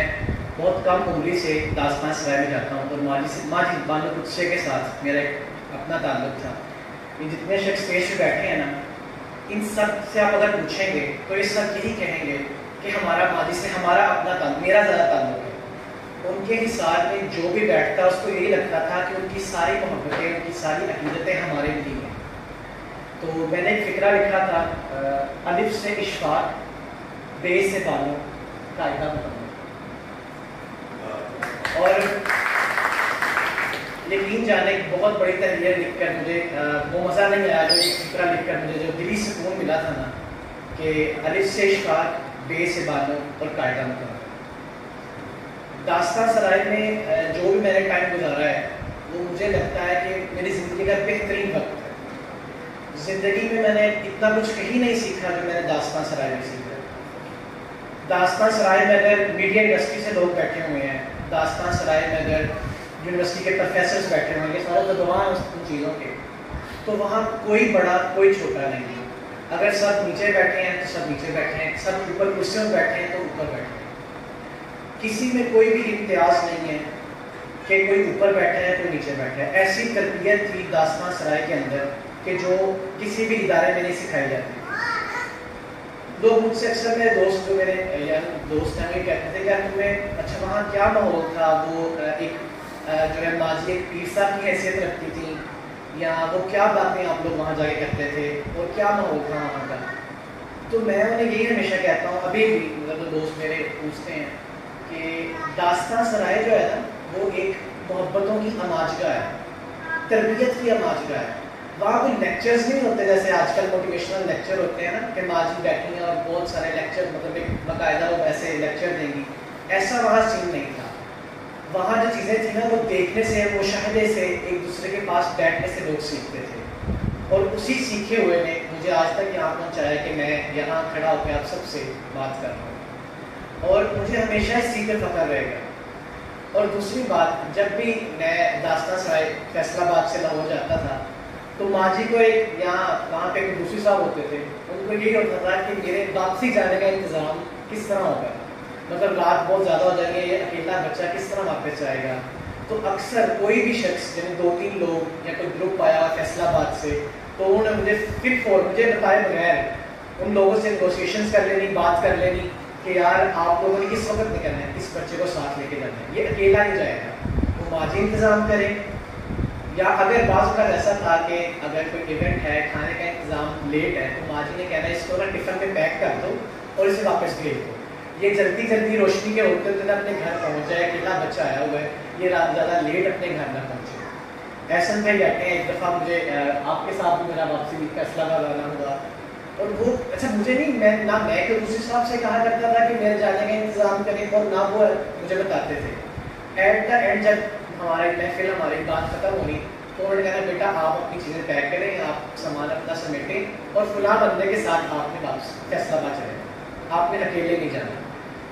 بہت کم عمری سے داستان سرائے میں جاتا ہوں اور ماجی بانو قدسیہ کے ساتھ میرا ایک اپنا تعلق تھا. یہ جتنے شخص اسٹیج پہ بیٹھے ہیں نا، ان سب سے آپ اگر پوچھیں گے تو یہ سب یہی کہیں گے کہ ہمارا ماضی سے ہمارا اپنا تعلق، میرا زیادہ تعلق ہے. ان کے حساب میں جو بھی بیٹھتا اس کو یہی لگتا تھا کہ ان کی ساری محبتیں، ان کی ساری عقیدتیں ہمارے لیے ہیں. تو میں نے ایک فقرہ لکھا تھا، الف سے اشفاق، بے سے بانو، قاعدہ بتاؤں. اور یقین جانے ایک بہت بڑی تحریر لکھ کر مجھے وہ مزہ نہیں آیا جو فقرہ لکھ کر مجھے جو دلی سکون ملا تھا نا کہ الف سے اشفاق، بے سے بانو اور قاعدہ بتاؤں. داستان سرائے میں جو بھی میں نے ٹائم گزارا ہے وہ مجھے لگتا ہے کہ میری زندگی کا بہترین وقت ہے. زندگی میں نے اتنا کچھ کہیں نہیں سیکھا جو میں نے داستان سرائے میں سیکھا. داستان سرائے میں اگر میڈیا انڈسٹری سے لوگ بیٹھے ہوئے ہیں، داستان سرائے میں اگر یونیورسٹی کے پروفیسرز بیٹھے ہوئے ہیں، یہ سارے تو گواہ ہیں ان چیزوں کے، تو وہاں کوئی بڑا کوئی چھوٹا نہیں ہے. اگر سب نیچے بیٹھے ہیں تو سب نیچے بیٹھے ہیں، سب اوپر کرسیوں میں بیٹھے ہیں تو اوپر بیٹھے ہیں. کسی میں کوئی بھی امتیاز نہیں ہے کہ کوئی اوپر بیٹھا ہے کوئی نیچے بیٹھا ہے. ایسی تربیت تھی داستان سرائے کے اندر کہ جو کسی بھی ادارے میں نہیں سکھائی جاتی. لوگ مجھ سے اکثر میرے دوست جو میرے دوست ہیں وہ کہتے تھے کہ تمہیں اچھا وہاں کیا ماحول تھا، وہ ایک جو ہے ماضی ایک پیر صاحب کی حیثیت رکھتی تھی، یا وہ کیا باتیں آپ لوگ وہاں جا کے کرتے تھے اور کیا ماحول تھا وہاں کا. تو میں انہیں یہی ہمیشہ کہتا ہوں، ابھی بھی مطلب دوست میرے پوچھتے ہیں کہ داستان سرائے جو ہے نا وہ ایک محبتوں کی اماجگاہ ہے، تربیت کی اماجگاہ ہے. وہاں کوئی لیکچرز نہیں ہوتے جیسے آج کل موٹیویشنل لیکچر ہوتے ہیں نا کہ ماجی بیٹھی ہیں اور بہت سارے لیکچر مطلب ایک باقاعدہ وہ ایسے لیکچر دیں گی. ایسا وہاں سین نہیں تھا. وہاں جو چیزیں تھیں نا وہ دیکھنے سے، مشاہدے سے، ایک دوسرے کے پاس بیٹھنے سے لوگ سیکھتے تھے، اور اسی سیکھے ہوئے نے مجھے آج تک یہاں پہنچایا کہ میں یہاں کھڑا ہو کے آپ سب سے بات کر رہا ہوں، اور مجھے ہمیشہ اس چیز پہ فخر رہے گا. اور دوسری بات، جب بھی میں داستان سرائے فیصل آباد سے لاہور جاتا تھا تو ماجی کو ایک وہاں پہ دوسری صاحب ہوتے تھے، ان کو یہی ہوتا تھا کہ میرے واپسی جانے کا انتظام کس طرح ہوگا. مطلب رات بہت زیادہ ہو جائیں گے، یہ اکیلا بچہ کس طرح واپس جائے گا. تو اکثر کوئی بھی شخص یعنی 2-3 لوگ یا کوئی گروپ آیا فیصل آباد سے، تو انہوں نے مجھے بتائے بغیر ان لوگوں سے نیگوسیشنز کر لینی، بات کر لینی کہ یار آپ لوگوں نے کس وقت نکلنا ہے، کس بچے کو ساتھ لے کے جانا ہے، یہ اکیلا نہیں جائے گا، وہ ماضی انتظام کریں. یا اگر بعض کا ایسا تھا کہ اگر کوئی ایونٹ ہے، کھانے کا انتظام لیٹ ہے، تو ماجی نے کہنا ہے اس کو نا ٹفن میں پیک کر دو اور اسے واپس بھیج دو، یہ جلدی روشنی کے ہوتے ہوتے اپنے گھر پہنچ جائے. اکیلا بچہ آیا ہوا ہے، یہ رات زیادہ لیٹ اپنے گھر نہ پہنچے. ایسن بھائی کہتے ہیں ایک دفعہ مجھے آپ کے ساتھ بھی میرا واپسی فیصلہ آنا ہوا، اور وہ اچھا مجھے نہیں، میں کہ دوسرے صاحب سے کہا کرتا تھا کہ میرے جانے کا انتظام کریں، اور نہ وہ مجھے بتاتے تھے. ایٹ دا اینڈ جب ہماری محفل ہماری بات ختم ہونی تو انہوں نے کہا بیٹا آپ اپنی چیزیں پیک کریں، آپ سامان اپنا سمیٹیں اور فلاں بندے کے ساتھ آپ نے واپس فیصلہ آباد چلیں، آپ نے اکیلے نہیں جانا.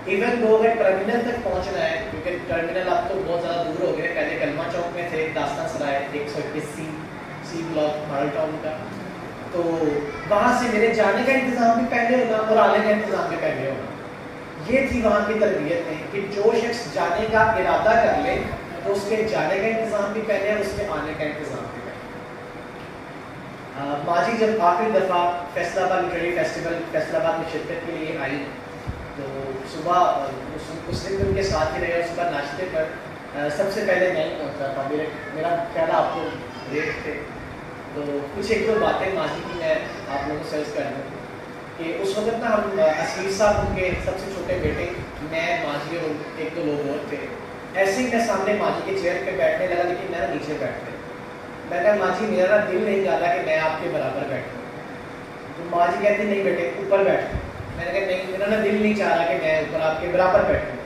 ایون دو اگر ٹرمینل تک پہنچنا ہے، کیونکہ ٹرمینل اب تو بہت زیادہ دور ہو گئے، پہلے کلمہ چوک میں تھے، داستان سرائے 121 سی بلاک ماڈل ٹاؤن کا، تو وہاں سے میرے جانے کا انتظام بھی پہلے ہونا اور آنے کا انتظام بھی پہلے ہونا. یہ تھی وہاں کی تربیت ہے کہ جو شخص جانے کا ارادہ کر لے تو اس کے جانے کا انتظام بھی پہلے اور اس کے آنے کا انتظام بھی پہلے. ماجی جب آخری دفعہ فیصل آباد لٹریری فیسٹیول فیصل آباد میں شرکت کے لیے آئی تو صبح اس دن ان کے ساتھ ہی رہے، اور صبح ناشتے پر سب سے پہلے میں ہی پہنچا تھا. میرا خیال آپ کو ریٹ تھے، تو کچھ ایک دو باتیں ماضی کی میں آپ لوگوں سے عرض کر دوں کہ اس وقت نا ہم اسیر صاحب ان کے سب سے چھوٹے بیٹے، میں ماضی اور ایک دو لوگ اور تھے. ایسے ہی میں سامنے ماضی کے چیئر پہ بیٹھنے لگا، لیکن میں نیچے بیٹھ گیا. میں کہا ماضی میرا دل نہیں چاہتا کہ میں آپ کے برابر بیٹھوں. تو ماضی کہتی نہیں بیٹے اوپر بیٹھ. میں نے کہا نہیں، میرا نا دل نہیں چاہ رہا کہ میں اوپر آپ کے برابر بیٹھوں.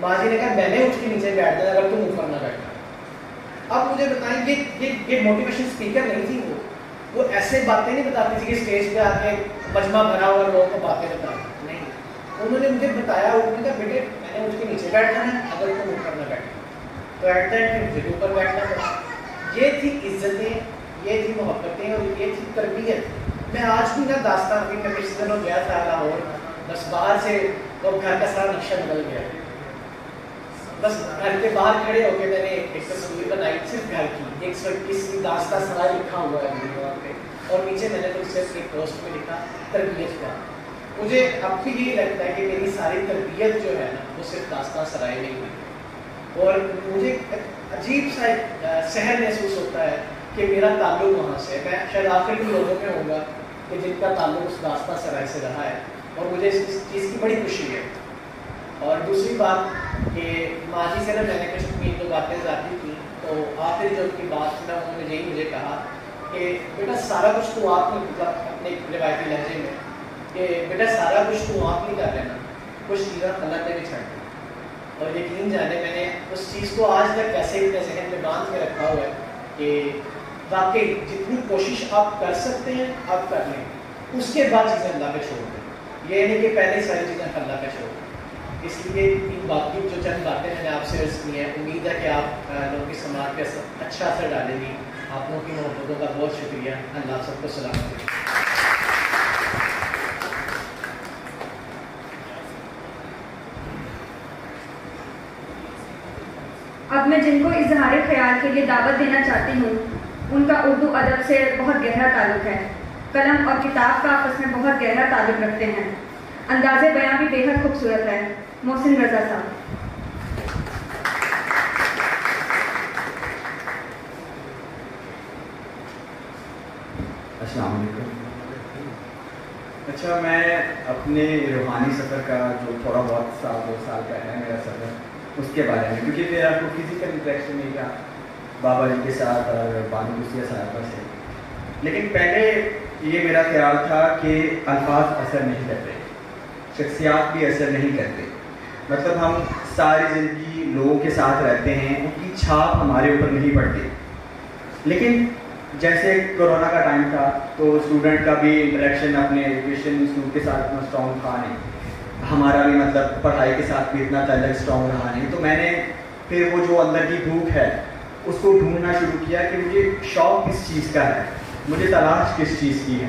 ماضی نے کہا میں نے اٹھ کے نیچے بیٹھ جانا اگر تم اوپر نہ بیٹھنا. اب مجھے بتائیں یہ موٹیویشن اسپیکر نہیں تھی، وہ ایسے باتیں نہیں بتاتی تھی کہ اسٹیج پہ آ کے مجمع بھرا ہوا لوگوں کو باتیں بتا نہیں. انہوں نے مجھے بتایا، انہوں نے کہا بیٹے میں نے اٹھ کے نیچے بیٹھنا ہے اگر تم اوپر نہ بیٹھنا. تو ایٹ دا اینڈ مجھے اوپر بیٹھنا پڑا. یہ تھی عزتیں، یہ تھی محبتیں اور یہ تھی تربیت. میں آج بھی نا داستان میں کچھ دنوں گیا تھا لاہور، بس باہر سے وہ گھر کا سارا نقشہ بدل گیا. بس گھر کے باہر کھڑے ہو کے میں نے ایک تصویر بنائی صرف گھر کی، 121 داستان سرائے لکھا ہوا ہے وہاں پہ، اور نیچے میں نے تو صرف ایک پوسٹ میں لکھا تربیت کا. مجھے اب بھی یہی لگتا ہے کہ میری ساری تربیت جو ہے نا وہ صرف داستان سرائے میں ہوئی، اور مجھے عجیب سا سحر محسوس ہوتا ہے کہ میرا تعلق وہاں سے ہے. میں شاید آخری بھی لوگوں میں ہوں گا کہ جن کا تعلق اس داستان سرائے سے رہا ہے، اور مجھے اس چیز کی بڑی خوشی ہے. اور دوسری بات کہ ماضی سے نا میں نے کچھ اپنی دو باتیں ذاتی کی، تو آخری جو ان کی بات نا انہوں نے یہی مجھے کہا کہ بیٹا سارا کچھ تو آپ نے اپنے روایتی لہجے میں کہ بیٹا سارا کچھ تو آپ نہیں کر لینا، کچھ چیزیں اللہ نے بھی چھڑ دی. اور یقین جانے میں نے اس چیز کو آج تک کیسے اپنے ذہن میں باندھ کے رکھا ہوا ہے کہ واقعی جتنی کوشش آپ کر سکتے ہیں آپ کر لیں، اس کے بعد چیزیں اللہ پہ چھوڑ دیں. یہ نہیں کہ پہلے ساری چیزیں اللہ پہ چھوڑ دیں. اس لیے ان باقی جو چند باتیں میں نے آپ سے عرض کی ہیں، امید ہے کہ آپ لوگوں کی سماعت پہ اچھا اثر ڈالیں گی. آپ لوگوں کی محبتوں کا بہت شکریہ. اللہ سب کو سلامت کرے. اب میں جن کو اظہار خیال کے لیے دعوت دینا چاہتی ہوں ان کا اردو ادب سے بہت گہرا تعلق ہے. قلم اور کتاب کا آپس میں بہت گہرا تعلق رکھتے ہیں. انداز بیان بھی بے حد خوبصورت ہے. محسن رضا صاحب. السلام علیکم. اچھا، میں اپنے روحانی سفر کا جو تھوڑا بہت 2 سال کا ہے میرا سفر، اس کے بارے میں، کیونکہ میرا کوئی فزیکل انٹریکشن نہیں تھا بابا جی کے ساتھ اور بانو قدسیہ صاحبہ سے. لیکن پہلے یہ میرا خیال تھا کہ الفاظ اثر نہیں کرتے، شخصیات بھی اثر نہیں کرتے. مطلب ہم ساری زندگی لوگوں کے ساتھ رہتے ہیں، ان کی چھاپ ہمارے اوپر نہیں پڑتی. لیکن جیسے کرونا کا ٹائم تھا تو اسٹوڈنٹ کا بھی انٹریکشن اپنے ایجوکیشن انسٹیٹیوٹ کے ساتھ اتنا اسٹرانگ تھا نہیں، ہمارا بھی مطلب پڑھائی کے ساتھ بھی اتنا تعلق اسٹرانگ رہا نہیں. تو میں نے پھر وہ جو اندر کی بھوک ہے اس کو ڈھونڈنا شروع کیا کہ مجھے شوق کس چیز کا ہے، مجھے تلاش کس چیز کی ہے.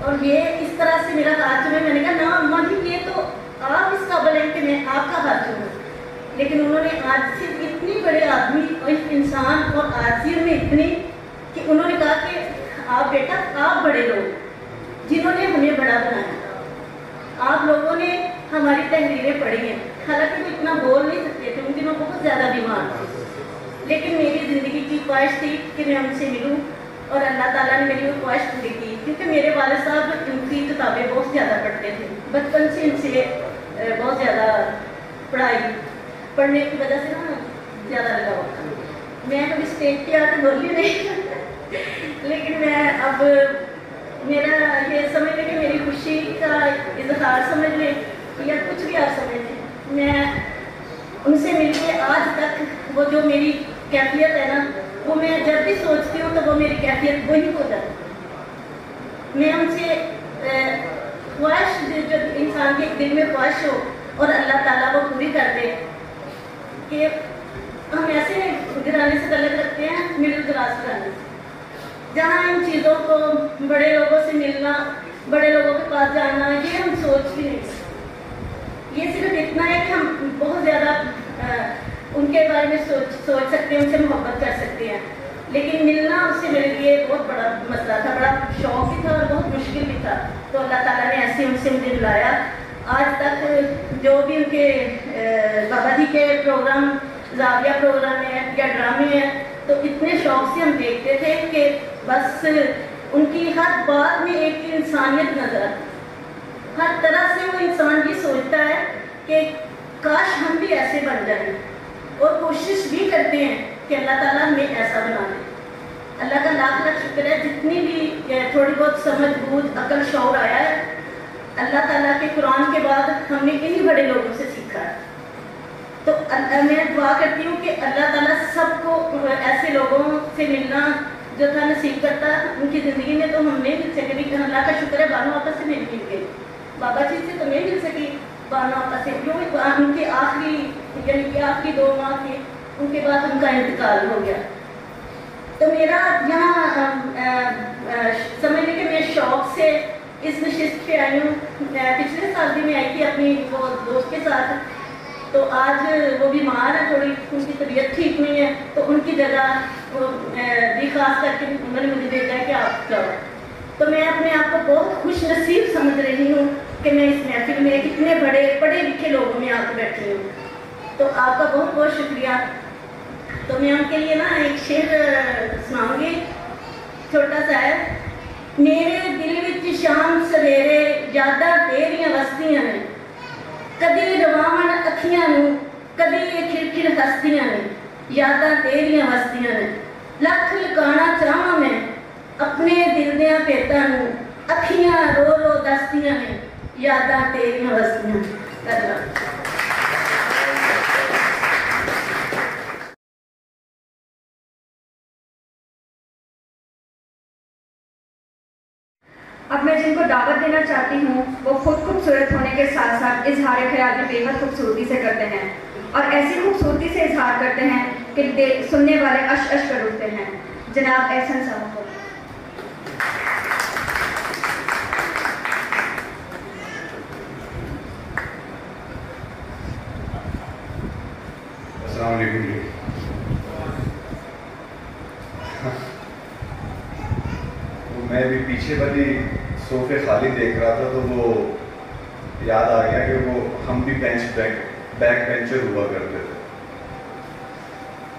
اور یہ اس طرح سے میرا ہاتھ چومے. میں نے کہا نا اماں جی یہ تو آپ اس قابل ہیں کہ میں آپ کا ہاتھ چوموں. لیکن انہوں نے آج سے اتنی بڑے آدمی اور انسان اور آجزی میں اتنی کہ انہوں نے کہا کہ آپ بیٹا آپ بڑے لوگ جنہوں نے ہمیں بڑا بنایا, آپ لوگوں نے ہماری تحریریں پڑھی ہیں. حالانکہ وہ اتنا بول نہیں سکتے تھے, ان دنوں بہت زیادہ بیمار تھے, لیکن میری زندگی کی خواہش تھی کہ میں ان سے ملوں, اور اللہ تعالیٰ نے میری وہ خواہش پوری کی. کیونکہ میرے والد صاحب ان کی کتابیں بہت زیادہ پڑھتے تھے, بچپن سے ان سے بہت زیادہ پڑھائی پڑھنے کی وجہ سے نا زیادہ لگا ہوا تھا. میں کبھی اسٹیج پہ آ کے بولی نہیں لیکن میں اب میرا یہ سمجھ لیں کہ میری خوشی کا اظہار سمجھ لیں یا کچھ بھی آپ سمجھ لیں, میں ان سے مل کے آج تک وہ جو میری کیفیت ہے نا, وہ میں جب بھی سوچتی ہوں تو وہ میری کیفیت وہی ہو جاتی ہے. میں ان سے خواہش جو انسان کے دل میں خواہش ہو اور اللہ تعالیٰ وہ پوری کر دے, کہ ہم ایسے گھرانے سے تعلق رکھتے ہیں مڈل کلاس گھرانے سے, جہاں ان چیزوں کو بڑے لوگوں سے ملنا, بڑے لوگوں کے پاس جانا, یہ ہم سوچ بھی نہیں سکتے. یہ صرف اتنا ہے کہ ہم بہت زیادہ ان کے بارے میں سوچ سکتے ہیں, ان سے محبت کر سکتے ہیں, لیکن ملنا اس سے میرے لیے بہت بڑا مسئلہ تھا, بڑا شوق بھی تھا اور بہت مشکل بھی تھا. تو اللہ تعالیٰ نے ایسے ان سے مجھے بلایا. آج تک جو بھی ان کے بابا جی کے پروگرام, زاویہ پروگرام ہے یا ڈرامے ہیں, تو اتنے شوق سے ہم دیکھتے تھے کہ بس ان کی ہر بات میں ایک انسانیت نظر آتی. ہر طرح سے وہ انسان یہ سوچتا ہے کہ کاش ہم بھی ایسے بن جائیں, اور کوشش بھی کرتے ہیں کہ اللہ تعالیٰ ہمیں ایسا بنا دے. اللہ کا لاکھ لاکھ شکر ہے, جتنی بھی تھوڑی بہت سمجھ بوجھ عقل شعور آیا ہے, اللہ تعالیٰ کے قرآن کے بعد ہم نے انہی بڑے لوگوں سے سیکھا ہے. تو میں دعا کرتی ہوں کہ اللہ تعالیٰ سب کو ایسے لوگوں سے ملنا جو تھا نصیب کرتا. ان کی زندگی میں تو ہم نہیں مل سکے, لیکن اللہ کا شکر ہے بانو آپا سے مل گئی. بابا جی سے تو نہیں مل سکی, بانو آپا سے, جو ان کے آخری یعنی کہ آخری 2 ماہ کے ان کے بعد ان کا انتقال ہو گیا. تو میرا یہاں سمجھ لیں کہ میں شوق سے اس نشست پہ آئی ہوں. پچھلے سال بھی میں آئی تھی اپنی وہ دوست کے ساتھ, تو آج وہ بیمار ہے, تھوڑی ان کی طبیعت ٹھیک نہیں ہے, تو ان کی جگہ وہ بھی خاص کر کے انہوں نے مجھے بھیجا ہے کہ آپ جاؤ. تو میں اپنے آپ کو بہت خوش نصیب سمجھ رہی ہوں کہ میں اس محفل میں کتنے بڑے پڑھے لکھے لوگوں میں آ کے بیٹھی ہوں. تو آپ کا بہت بہت شکریہ. تو میں ان کے لیے نا ایک شعر سناؤں گی, چھوٹا سا ہے. میرے دل وچ شام سویرے یاداں تیریاں وسدیاں نے, کدی رواون اکھیاں نوں کدی یہ کھڑکھڑ ہستیاں نے, یاداں تیریاں وسدیاں نے. لکھ لکانا چاہواں میں اپنے دل دیاں پیتاں نوں, اکھیاں رو رو دستیاں نے, یاداں تیریاں وسدیاں نے. اب میں جن کو دعوت دینا چاہتی ہوں وہ خود خوبصورت ہونے کے ساتھ ساتھ اظہار خیال بھی بے حد خوبصورتی سے کرتے ہیں, اور ایسی خوبصورتی سے اظہار کرتے ہیں کہ سننے والے اش اش کر اٹھتے ہیں. جناب احسن صاحب کو. السلام علیکم جی. میں بھی پیچھے والی صوفے خالی دیکھ رہا تھا تو وہ یاد آ گیا کہ وہ ہم بھی بیک بینچر ہوا کرتے تھے,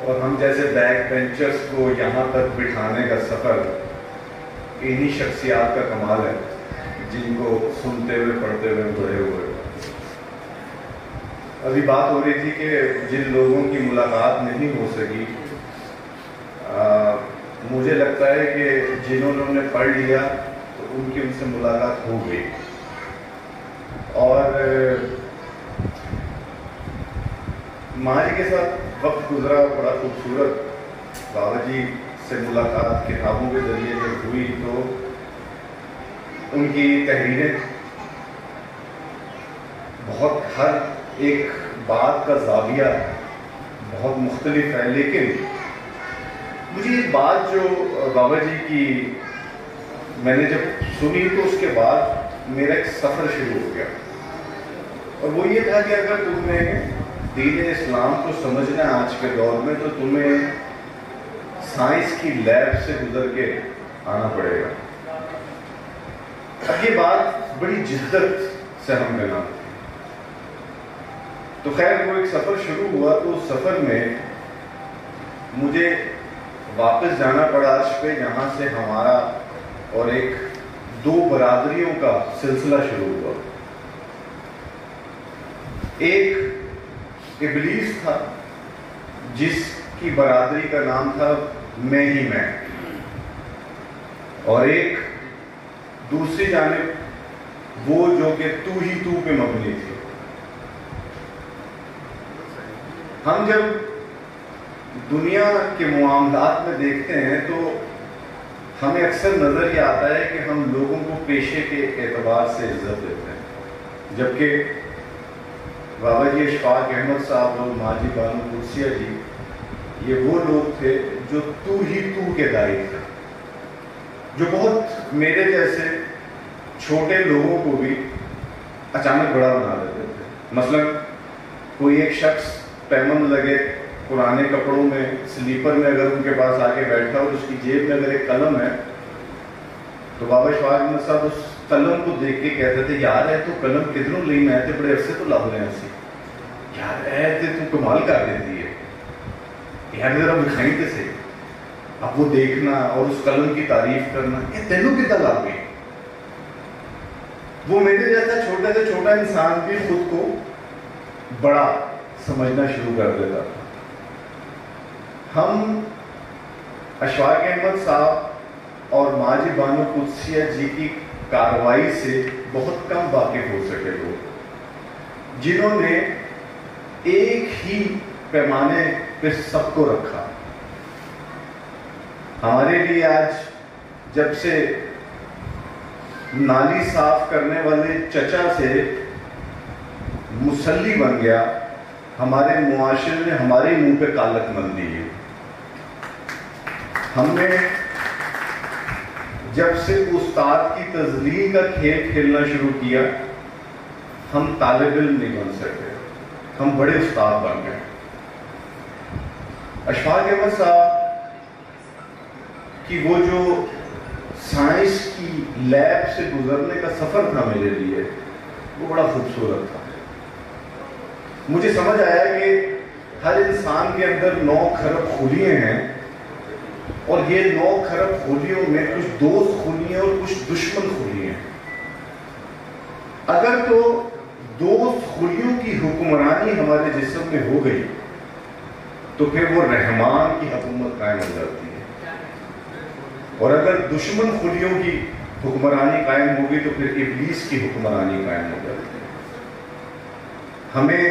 اور ہم جیسے بیک بینچرز کو یہاں تک بٹھانے کا سفر انہی شخصیات کا کمال ہے جن کو سنتے ہوئے پڑھتے ہوئے بڑے ہوئے. ابھی بات ہو رہی تھی کہ جن لوگوں کی ملاقات نہیں ہو سکی, مجھے لگتا ہے کہ جنہوں نے پڑھ لیا تو ان کی ان سے ملاقات ہو گئی. اور ماں جی کے ساتھ وقت گزرا بڑا خوبصورت. بابا جی سے ملاقات کتابوں کے ذریعے جب ہوئی تو ان کی تحریریں بہت, ہر ایک بات کا زاویہ بہت مختلف ہے. لیکن مجھے ایک بات جو بابا جی کی میں نے جب سنی تو اس کے بعد میرا ایک سفر شروع ہو گیا، اور وہ یہ تھا کہ اگر تم نے دین اسلام کو سمجھنا ہے آج کے دور میں تو تمہیں سائنس کی لیب سے گزر کے آنا پڑے گا۔ اب یہ بات بڑی جدت سے ہم نے نام تھی، تو خیر وہ ایک سفر شروع ہوا، تو اس سفر میں مجھے واپس جانا پڑا عرش پہ، جہاں سے ہمارا اور ایک دو برادریوں کا سلسلہ شروع ہوا۔ ایک ابلیس تھا جس کی برادری کا نام تھا میں ہی میں، اور ایک دوسری جانب وہ جو کہ تو ہی تو پہ مبنی تھی۔ ہم جب دنیا کے معاملات میں دیکھتے ہیں تو ہمیں اکثر نظر یہ آتا ہے کہ ہم لوگوں کو پیشے کے اعتبار سے عزت دیتے ہیں، جبکہ بابا جی اشفاق احمد صاحب اور ماجی بانو قدسیہ جی یہ وہ لوگ تھے جو تو ہی تو کے دائی تھے، جو بہت میرے جیسے چھوٹے لوگوں کو بھی اچانک بڑا بنا دیتے تھے۔ مثلا کوئی ایک شخص پیمند لگے پرانے کپڑوں میں سلیپر میں اگر ان کے پاس آ کے بیٹھا اور اس کی جیب میں اگر ایک قلم ہے تو بابا اشفاق احمد صاحب اس قلم کو دیکھ کے کہتے تھے یار ہے تو قلم کدھروں لئی میں تے بڑے عرصے تو لگ رہے ہیں یار اے تے تو کمال کر دیتی ہے یار ذرا دکھائی تے سے۔ اب وہ دیکھنا اور اس قلم کی تعریف کرنا یہ تینوں کتنا لگ گئی۔ وہ میرے جیسا چھوٹے سے چھوٹا انسان بھی خود کو بڑا سمجھنا شروع کر دیتا تھا۔ ہم اشفاق احمد صاحب اور ماجی بانو قدسیہ جی کی کارروائی سے بہت کم واقف ہو سکے لوگ، جنہوں نے ایک ہی پیمانے پہ سب کو رکھا۔ ہمارے لیے آج جب سے نالی صاف کرنے والے چچا سے مسلی بن گیا، ہمارے معاشرے نے ہمارے منہ پہ کالک مل دی ہے۔ ہم نے جب سے استاد کی تذلیل کا کھیل کھیلنا شروع کیا، ہم طالب علم نہیں بن سکے، ہم بڑے استاد بن گئے۔ اشفاق احمد صاحب کی وہ جو سائنس کی لیب سے گزرنے کا سفر تھا میرے لیے، وہ بڑا خوبصورت تھا۔ مجھے سمجھ آیا کہ ہر انسان کے اندر 9 کھرب خلیے ہیں، اور یہ 9 کھرب خلیوں میں کچھ دوست خلیے اور کچھ دشمن خلیے ہیں۔ اگر تو دوست خلیوں کی حکمرانی ہمارے جسم میں ہو گئی تو پھر وہ رحمان کی حکومت قائم ہو جاتی ہے، اور اگر دشمن خلیوں کی حکمرانی قائم ہوگی تو پھر ابلیس کی حکمرانی قائم ہو جاتی ہے۔ ہمیں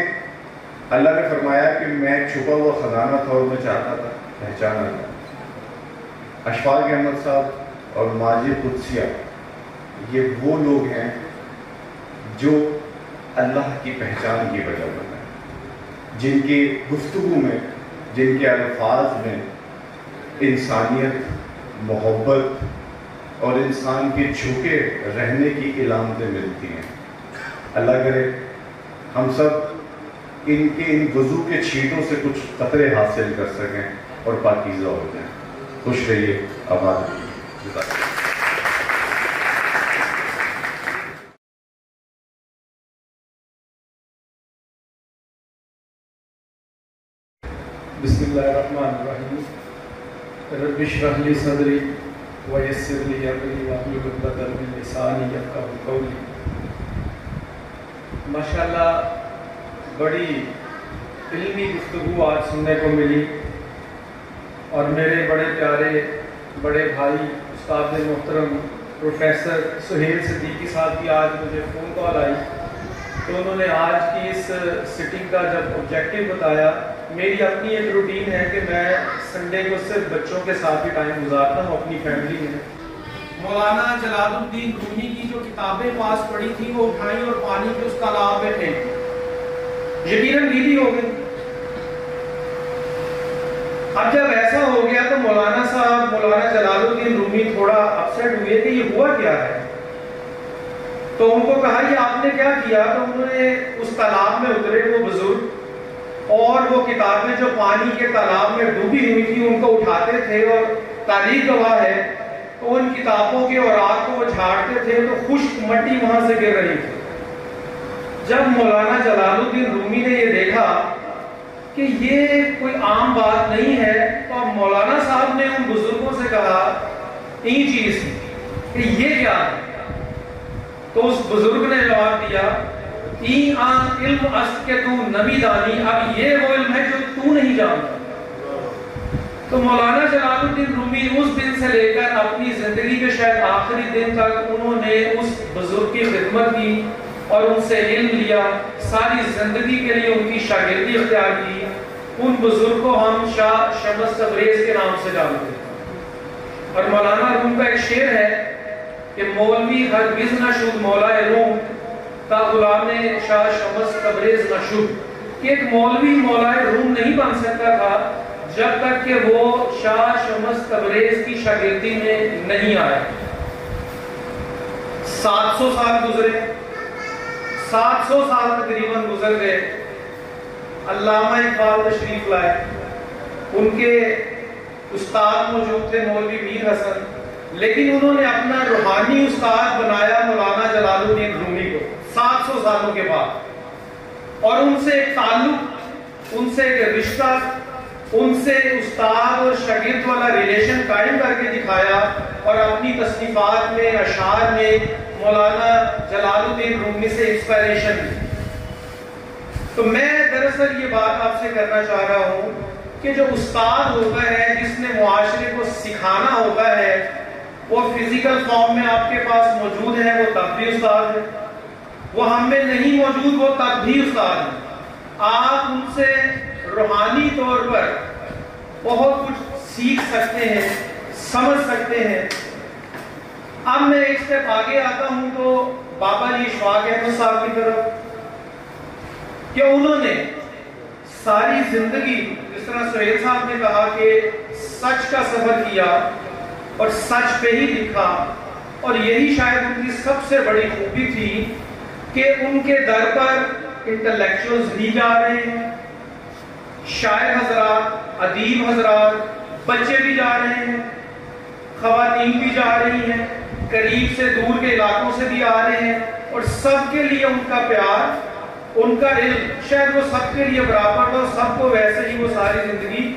اللہ نے فرمایا کہ میں ایک چھپا ہوا خزانہ تھا اور میں چاہتا تھا پہچانا تھا۔ اشفاق احمد صاحب اور ماجی قدسیہ یہ وہ لوگ ہیں جو اللہ کی پہچان کی وجہ بنا ہے، جن کی گفتگو میں، جن کے الفاظ میں انسانیت، محبت اور انسان کے جھکے رہنے کی علامتیں ملتی ہیں۔ اللہ کرے ہم سب ان وضو کے چھینٹوں سے کچھ قطرے حاصل کر سکیں اور پاکیزہ ہو جائیں۔ خوش رہیے، آباد رہیے۔ بسم اللہ الرحمن الرحیم۔ رب اشرح لی صدری ویسر لی امری واحلل عقدۃ من لسانی یفقہوا قولی۔ ماشاءاللہ بڑی علمی گفتگو آج سننے کو ملی، اور میرے بڑے پیارے بڑے بھائی استاد محترم پروفیسر سہیل صدیقی صاحب کی آج مجھے فون کال آئی، تو انہوں نے آج کی اس سٹنگ کا جب آبجیکٹو بتایا، میری اپنی ایک روٹین ہے کہ میں سنڈے کو صرف بچوں کے ساتھ ہی ٹائم گزارتا ہوں اپنی فیملی میں۔ مولانا جلال الدین رومی کی جو کتابیں پاس پڑھی تھی وہ اٹھائیں اور پانی کے اس تالاب میں پھینکی، یقیناً گیلی ہو گئی۔ اب جب ایسا ہو گیا تو مولانا صاحب، مولانا جلال الدین رومی تھوڑا اپسیٹ ہوئے کہ یہ ہوا کیا ہے، تو ان کو کہا یہ آپ نے کیا کیا؟ تو انہوں نے اس تالاب میں اترے وہ بزرگ، اور وہ کتابیں جو پانی کے تالاب میں ڈوبی ہوئی تھی ان کو اٹھاتے تھے، اور تاریخ گواہ ہے تو ان کتابوں کے اوراق کو وہ جھاڑتے تھے تو خشک مٹی وہاں سے گر رہی تھی۔ جب مولانا جلال الدین رومی نے یہ دیکھا کہ یہ کوئی عام بات نہیں ہے، تو اب مولانا صاحب نے ان بزرگوں سے کہا این چیز کہ یہ کیا ہے؟ تو اس بزرگ نے جواب دیا این آن علم است کہ تو نبی دانی، اب یہ وہ علم ہے جو تو نہیں جانتا۔ تو مولانا جلال الدین رومی اس دن سے لے کر اپنی زندگی کے شاید آخری دن تک انہوں نے اس بزرگ کی خدمت کی اور ان سے علم لیا، ساری زندگی کے لیے ان کی شاگردی اختیار کی۔ ان بزرگ کو ہم شاہ شمس تبریز کے نام سے جانتے ہیں۔ اور مولانا روم کا ایک شعر ہے کہ مولوی ہرگز نہ شد مولا روم تا غلام شاہ شمس تبریز نہ شد، کہ ایک مولوی مولا روم نہیں بن سکتا تھا جب تک کہ وہ شاہ شمس تبریز کی شاگردی میں نہیں آیا۔ 700 سال گزرے، 700 سال تقریباً گزر گئے، علامہ اقبال تشریف لائے، ان کے استاد موجود تھے مولوی میر حسن، لیکن انہوں نے اپنا روحانی استاد بنایا مولانا جلال الدین رومی کو 700 سالوں کے بعد، اور ان سے ایک تعلق، ان سے ایک رشتہ، ان سے استاد اور شاگرد والا ریلیشن قائم کر کے دکھایا، اور اپنی تصنیفات میں، اشعار میں مولانا جلال الدین رومی سے انسپائریشن لی۔ تو میں دراصل یہ بات آپ سے کرنا چاہ رہا ہوں کہ جو استاد ہوتا ہے، جس نے معاشرے کو سکھانا ہوتا ہے، وہ فزیکل فارم میں آپ کے پاس موجود ہے، وہ تب بھی استاد ہے، وہ ہم میں نہیں موجود، وہ تب بھی استاد ہے۔ آپ ان سے روحانی طور پر بہت کچھ سیکھ سکتے ہیں، سمجھ سکتے ہیں۔ اب میں ایک سٹیپ آگے آتا ہوں تو بابا جی اشفاق احمد صاحب کی طرف، کہ انہوں نے ساری زندگی، جس طرح سہیل صاحب نے کہا کہ سچ کا سفر کیا اور سچ پہ ہی لکھا، اور یہی شاید ان کی سب سے بڑی خوبی تھی کہ ان کے در پر انٹلیکچوئلز بھی جا رہے ہیں، شاعر حضرات، ادیب حضرات، بچے بھی جا رہے ہیں، خواتین بھی جا رہی ہیں، قریب سے دور کے علاقوں سے بھی آ رہے ہیں، اور سب کے لیے ان کا پیار، ان کا علم شاید وہ سب کے لیے برابر ہو، سب کو ویسے ہی وہ ساری زندگی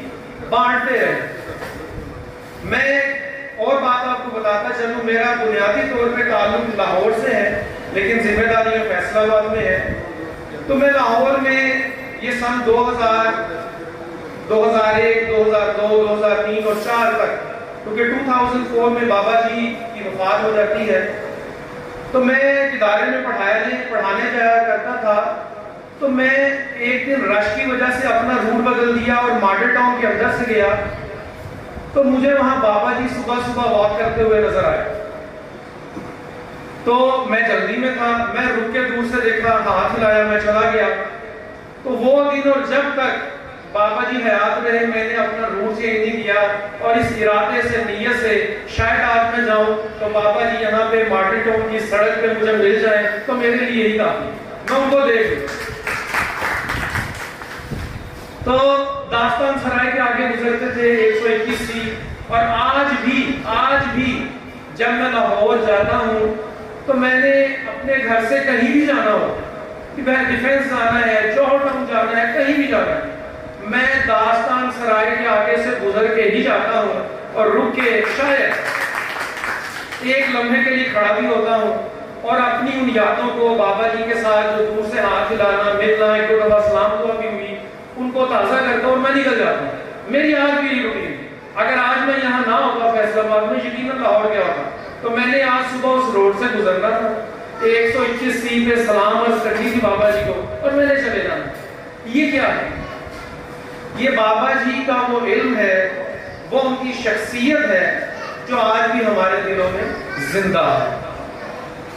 بانٹتے رہے۔ میں اور بات آپ کو بتاتا چلوں، میرا بنیادی طور پہ تعلق لاہور سے ہے، لیکن ذمہ داری فیصل آباد میں ہے۔ تو میں لاہور میں یہ سن 2000، 2001، 2002، 2003 اور 2004 تک، کیونکہ 2004 میں بابا جی کی وفات ہو جاتی ہے، تو میں ادارے میں پڑھانے جایا کرتا تھا۔ تو میں ایک دن رش کی وجہ سے اپنا روٹ بدل دیا اور ماڈل ٹاؤن کے اندر سے گیا، تو مجھے وہاں بابا جی صبح صبح واک کرتے ہوئے نظر آئے۔ تو میں جلدی میں تھا، میں رک کے دور سے دیکھا، ہاتھ ہلایا، میں چلا گیا۔ تو وہ دن اور جب تک بابا جی حیات رہے، میں نے اپنا روٹ چینج نہیں کیا، اور اس ارادے سے، نیت سے شاید آج میں جاؤں تو بابا جی یہاں پہ ماڈل ٹاؤن کی سڑک پہ مجھے مل جائیں تو میرے لیے یہی کافی، میں ان کو دیکھ لوں۔ تو داستان سرائے کے آگے گزرتے تھے 121 سی، اور آج بھی جب میں لاہور جاتا ہوں تو میں نے اپنے گھر سے کہیں بھی جانا ہو، کہ میں ڈیفینس جانا ہے، جوہر ٹاؤن جانا ہے، کہیں بھی جانا ہے، میں داستان سرائے کے آگے سے گزر کے ہی جاتا ہوں، اور رک کے شاید ایک لمحے کے لیے کھڑا بھی ہوتا ہوں، اور اپنی ان یادوں کو بابا جی کے ساتھ جو دور سے ہاتھ ہلانا، ملنا، ایک دو دفعہ سلام دعا بھی ہوئی، ان کو تازہ کرتا ہوں اور میں نکل جاتا ہوں۔ میری آج بھی یہ روٹین ہے، اگر آج میں یہاں نہ ہوتا فیصل آباد میں، یقیناً لاہور گیا ہوتا، تو میں نے آج صبح اس روڈ سے گزرنا تھا، 121 سی پہ سلام عرض کرنی تھی بابا جی کو، اور میں نے چلے جانا۔ یہ کیا ہے؟ یہ بابا جی کا وہ علم ہے، وہ ان کی شخصیت ہے جو آج بھی ہمارے دلوں میں زندہ ہے۔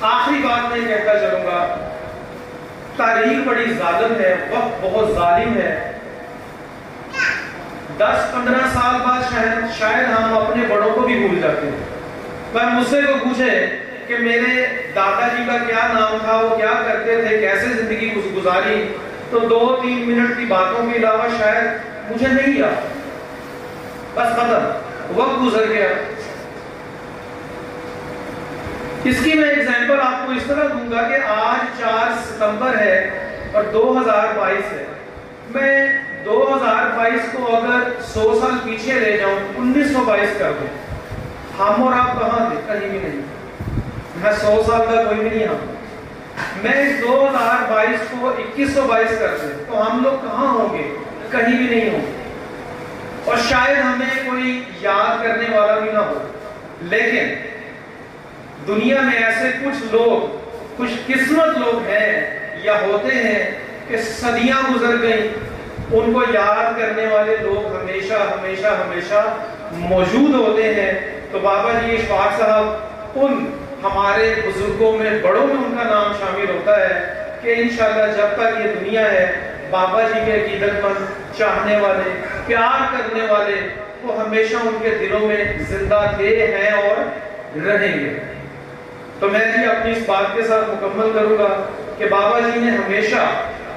آخری بات میں کہتا چلوں گا، تاریخ بڑی ظالم ہے، وقت بہت ظالم ہے۔ 10-15 سال بعد شاید ہم اپنے بڑوں کو بھی بھول جاتے ہیں۔ پر مجھ سے کوئی پوچھے کہ میرے دادا جی کا کیا نام تھا، وہ کیا کرتے تھے، کیسے زندگی گزاری، تو 2-3 منٹ کی باتوں کے علاوہ شاید مجھے نہیں یاد. بس ختم، وقت گزر گیا. اس کی میں ایگزامپل آپ کو اس طرح دوں گا کہ آج 4 ستمبر ہے اور 2022 ہے. میں 2022 کو اگر 100 سال پیچھے لے جاؤں، 1922 کر دوں، ہم اور آپ کہاں تھے؟ کہیں بھی نہیں. میں 100 سال کا کوئی بھی نہیں ہوں. میں اس 2022 کو 2122 کر دوں تو ہم لوگ کہاں ہوں گے؟ کہیں بھی نہیں ہوں گے. اور شاید ہمیں کوئی یاد کرنے والا بھی نہ ہو. لیکن دنیا میں ایسے کچھ لوگ، خوش قسمت لوگ ہیں یا ہوتے ہیں کہ صدیاں گزر گئیں، ان کو یاد کرنے والے لوگ ہمیشہ ہمیشہ ہمیشہ موجود ہوتے ہیں. تو بابا جی اشفاق صاحب ان ہمارے بزرگوں میں، بڑوں میں ان کا نام شامل ہوتا ہے کہ انشاءاللہ جب تک یہ دنیا ہے، بابا جی کے عقیدت مند، چاہنے والے، پیار کرنے والے، وہ ہمیشہ ان کے دلوں میں زندہ تھے، ہیں اور رہیں گے. تو میں جی اپنی اس بات کے ساتھ مکمل کروں گا کہ بابا جی نے ہمیشہ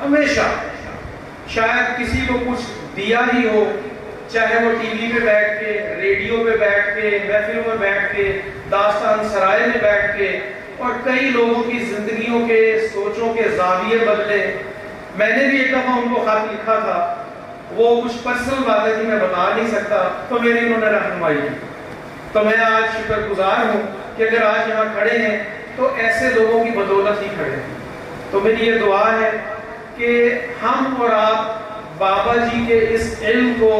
ہمیشہ شاید کسی کو کچھ دیا ہی ہو، چاہے وہ ٹی وی پہ بیٹھ کے، ریڈیو پہ بیٹھ کے، محفلوں میں بیٹھ کے، داستان سرائے میں بیٹھ کے، اور کئی لوگوں کی زندگیوں کے، سوچوں کے زاویے بدلے. میں نے بھی ایک دفعہ ان کو خط لکھا تھا، وہ کچھ پرسنل باتیں تھی، میں بتا نہیں سکتا، تو میری انہوں نے رہنمائی کی. تو میں آج شکر گزار ہوں کہ اگر آج یہاں کھڑے ہیں تو ایسے لوگوں کی بدولت ہی کھڑے ہیں. تو میری یہ دعا ہے کہ ہم اور آپ بابا جی کے اس علم کو،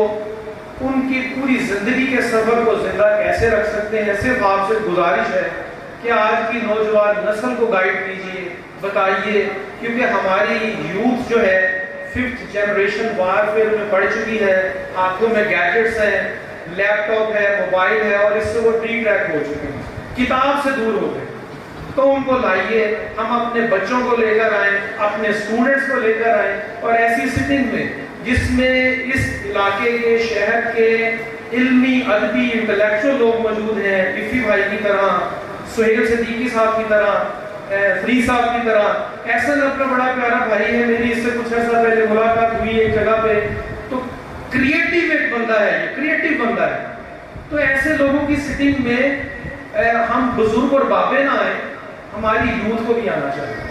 ان کی پوری زندگی کے سفر کو زندہ کیسے رکھ سکتے ہیں. صرف آپ سے گزارش ہے کہ آج کی نوجوان نسل کو گائیڈ کیجیے، بتائیے، کیونکہ ہماری یوتھ جو ہے 5th جنریشن وارفیئر میں پڑ چکی ہے. ہاتھوں میں گیجٹس ہیں، لیپ ٹاپ ہے، موبائل ہے، اور اس سے وہ ٹری ٹریک ہو چکے ہیں، کتاب سے دور ہو گئے. تو ان کو لائیے، ہم اپنے بچوں کو لے کر آئیں، اپنے اسٹوڈنٹس کو لے کر آئیں، اور ایسی سٹنگ میں جس میں اس علاقے کے، شہر کے علمی، ادبی، انٹلیکچوئل لوگ موجود ہیں، عفی بھائی کی طرح، سہیل صدیقی صاحب کی طرح، فری صاحب کی طرح. احسن اپنا بڑا پیارا بھائی ہے، میری اس سے کچھ عرصہ پہلے ملاقات ہوئی ایک جگہ پہ. تو کریٹیو ایک بندہ ہے، یہ کریٹیو بندہ ہے. تو ایسے لوگوں کی سٹنگ میں ہم بزرگ اور بابے نہ آئیں، ہماری یوتھ کو بھی آنا چاہیے،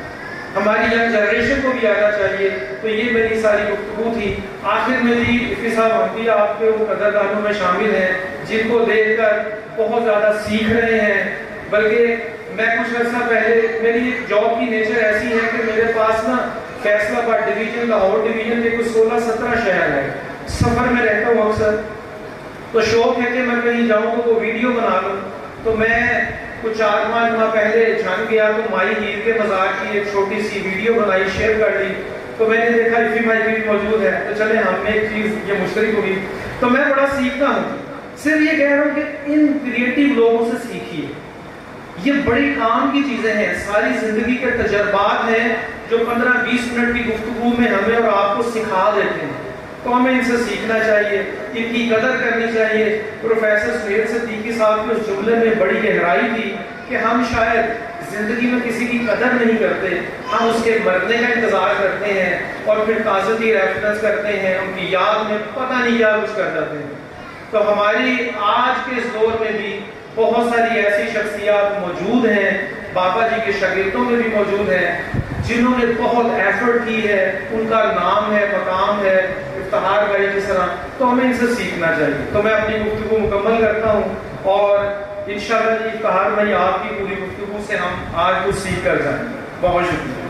ہماری ینگ جنریشن کو بھی آنا چاہیے. تو یہ میری ساری گفتگو تھی. آخر میں جی عفی صاحب، ہم بھی آپ کے قدردانوں میں شامل ہیں جن کو دیکھ کر بہت زیادہ سیکھ رہے ہیں. بلکہ میں کچھ عرصہ پہلے، میری جاب کی نیچر ایسی ہے کہ میرے پاس نا فیصل آباد ڈویژن، لاہور ڈویژن کے کچھ 16-17 شہر ہیں. سفر میں رہتا ہوں اکثر، تو شوق ہے کہ میں کہیں جاؤں تو وہ ویڈیو بنا لوں. تو میں کچھ 4-5 ماہ پہلے جھن گیا تو مائی ہیر کے مزار کی ایک چھوٹی سی ویڈیو بنائی، شیئر کر لی. تو میں نے دیکھا عفی بھائی بھی موجود ہے، تو چلے ہم نے ایک چیز یہ مشترک ہوئی. تو میں بڑا سیکھتا ہوں. صرف یہ کہہ رہا ہوں کہ ان کریٹیو لوگوں سے سیکھیے. یہ بڑی کام کی چیزیں ہیں، ساری زندگی کے تجربات ہیں جو 15-20 منٹ کی گفتگو میں ہمیں اور آپ کو سکھا دیتے ہیں. تو ہمیں ان سے سیکھنا چاہیے، ان کی قدر کرنی چاہیے. پروفیسر سہیل صدیقی صاحب کے اس جملے میں بڑی گہرائی تھی کہ ہم شاید زندگی میں کسی کی قدر نہیں کرتے، ہم اس کے مرنے کا انتظار کرتے ہیں اور پھر تازگی ریفرنس کرتے ہیں، ان کی یاد میں پتہ نہیں کیا کچھ کر جاتے ہیں. تو ہماری آج کے اس دور میں بھی بہت ساری ایسی شخصیات موجود ہیں، بابا جی کے شاگردوں میں بھی موجود ہیں، جنہوں نے بہت ایفرٹ کی ہے. ان کا نام ہے، مقام ہے، افتخار بھائی جس طرح. تو ہمیں ان سے سیکھنا چاہیے. تو میں اپنی گفتگو مکمل کرتا ہوں، اور انشاءاللہ جی افتخار بھائی آپ کی پوری گفتگو سے ہم آج کچھ سیکھ کر جائیں. بہت شکریہ.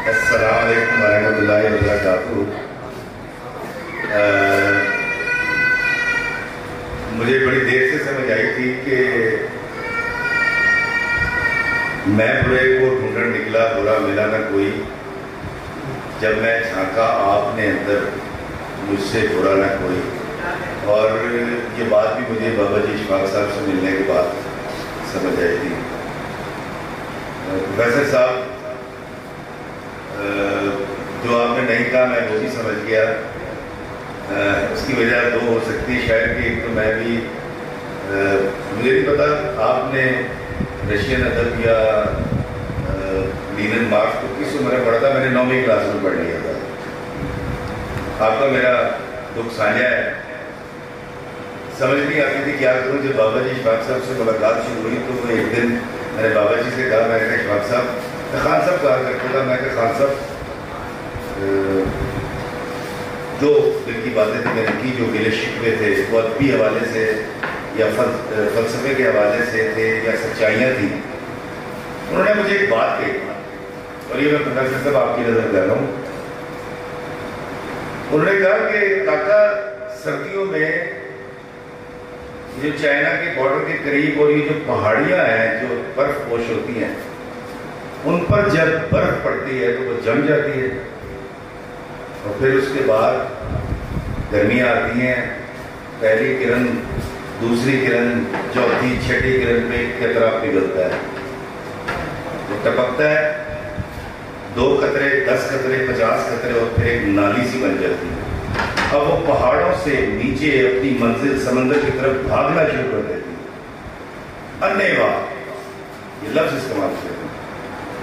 السلام علیکم ورحمۃ اللہ وبرکاتہ. مجھے بڑی دیر سے سمجھ آئی تھی کہ میں برے کو ڈھونڈن نکلا، برا ملا نہ کوئی. جب میں جھانکا آپ نے اندر، مجھ سے برا نہ کوئی. اور یہ بات بھی مجھے بابا جی اشفاق صاحب سے ملنے کے بعد سمجھ آئی تھی. پروفیسر صاحب، جو آپ نے نہیں کہا میں وہ بھی سمجھ گیا. اس کی وجہ دو ہو سکتی ہے شاید کہ ایک تو میں بھی مجھے نہیں پتا آپ نے رشین ادب یا لینن مارکس کو کس عمر میں پڑھا تھا. میں نے 9ویں کلاس میں پڑھ لیا تھا. آپ کا میرا دکھ سانجا ہے. سمجھ نہیں آتی تھی کیا کروں. جب بابا جی اشفاق صاحب سے ملاقات شروع ہوئی تو ایک دن میں نے بابا جی سے کہا, میں نے کہا اشفاق صاحب, خان صاحب کہا کرتا تھا, میں کہا خان صاحب جو دل کی باتیں تھی میں نے کی, جو گلے شکوے تھے وہ ادبی حوالے سے یا فلسفے کے حوالے سے تھے یا سچائیاں تھیں, انہوں نے مجھے ایک بات کہی اور یہ میں پروفیسر صاحب آپ کی نظر کر رہا ہوں. انہوں نے کہا کہ کاکا سردیوں میں جو چائنا کے بارڈر کے قریب اور یہ جو پہاڑیاں ہیں جو برف پوش ہوتی ہیں ان پر جب برف پڑتی ہے تو وہ جم جاتی ہے اور پھر اس کے بعد گرمیاں آتی ہیں, پہلی کرن دوسری کرن چوتھی چھٹی کرن پہ ایک قطرہ پگھلتا ہے, وہ ٹپکتا ہے, 2 قطرے 10 قطرے 50 قطرے اور پھر ایک نالی سی بن جاتی ہے. اب وہ پہاڑوں سے نیچے اپنی منزل سمندر کی طرف بھاگنا شروع کر دیتی ہے. انیوا یہ لفظ استعمال کرتے ہیں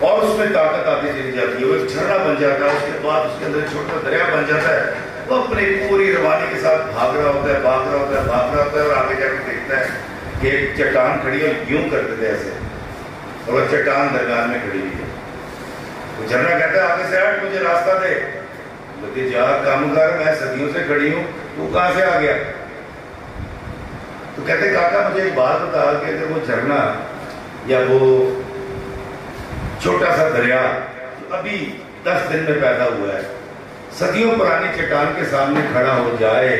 اور اس میں طاقت آتی چلی جاتی ہے. وہ ایک جھرنا بن جاتا ہے, اس کے بعد اس کے اندر چھوٹا دریا بن جاتا ہے. وہ اپنی پوری روانی کے ساتھ بھاگ رہا ہوتا ہے, بھاگ رہا ہوتا ہے, بھاگ رہا ہوتا ہے اور آگے جا کے دیکھتا ہے کہ ایک چٹان کھڑی ہے, یوں کرتے تھے ایسے, اور وہ چٹان درمیان میں کھڑی ہوئی ہے. وہ جھرنا کہتا ہے آگے سے ہٹ, مجھے راستہ دے. بولتے جا کام کر, میں صدیوں سے کھڑی ہوں, تو کہاں سے آ گیا؟ تو کہتے کاکا مجھے ایک بات بتا کہ اگر وہ جھرنا یا وہ چھوٹا سا دریا جو ابھی 10 دن میں پیدا ہوا ہے صدیوں پرانی چٹان کے سامنے کھڑا ہو جائے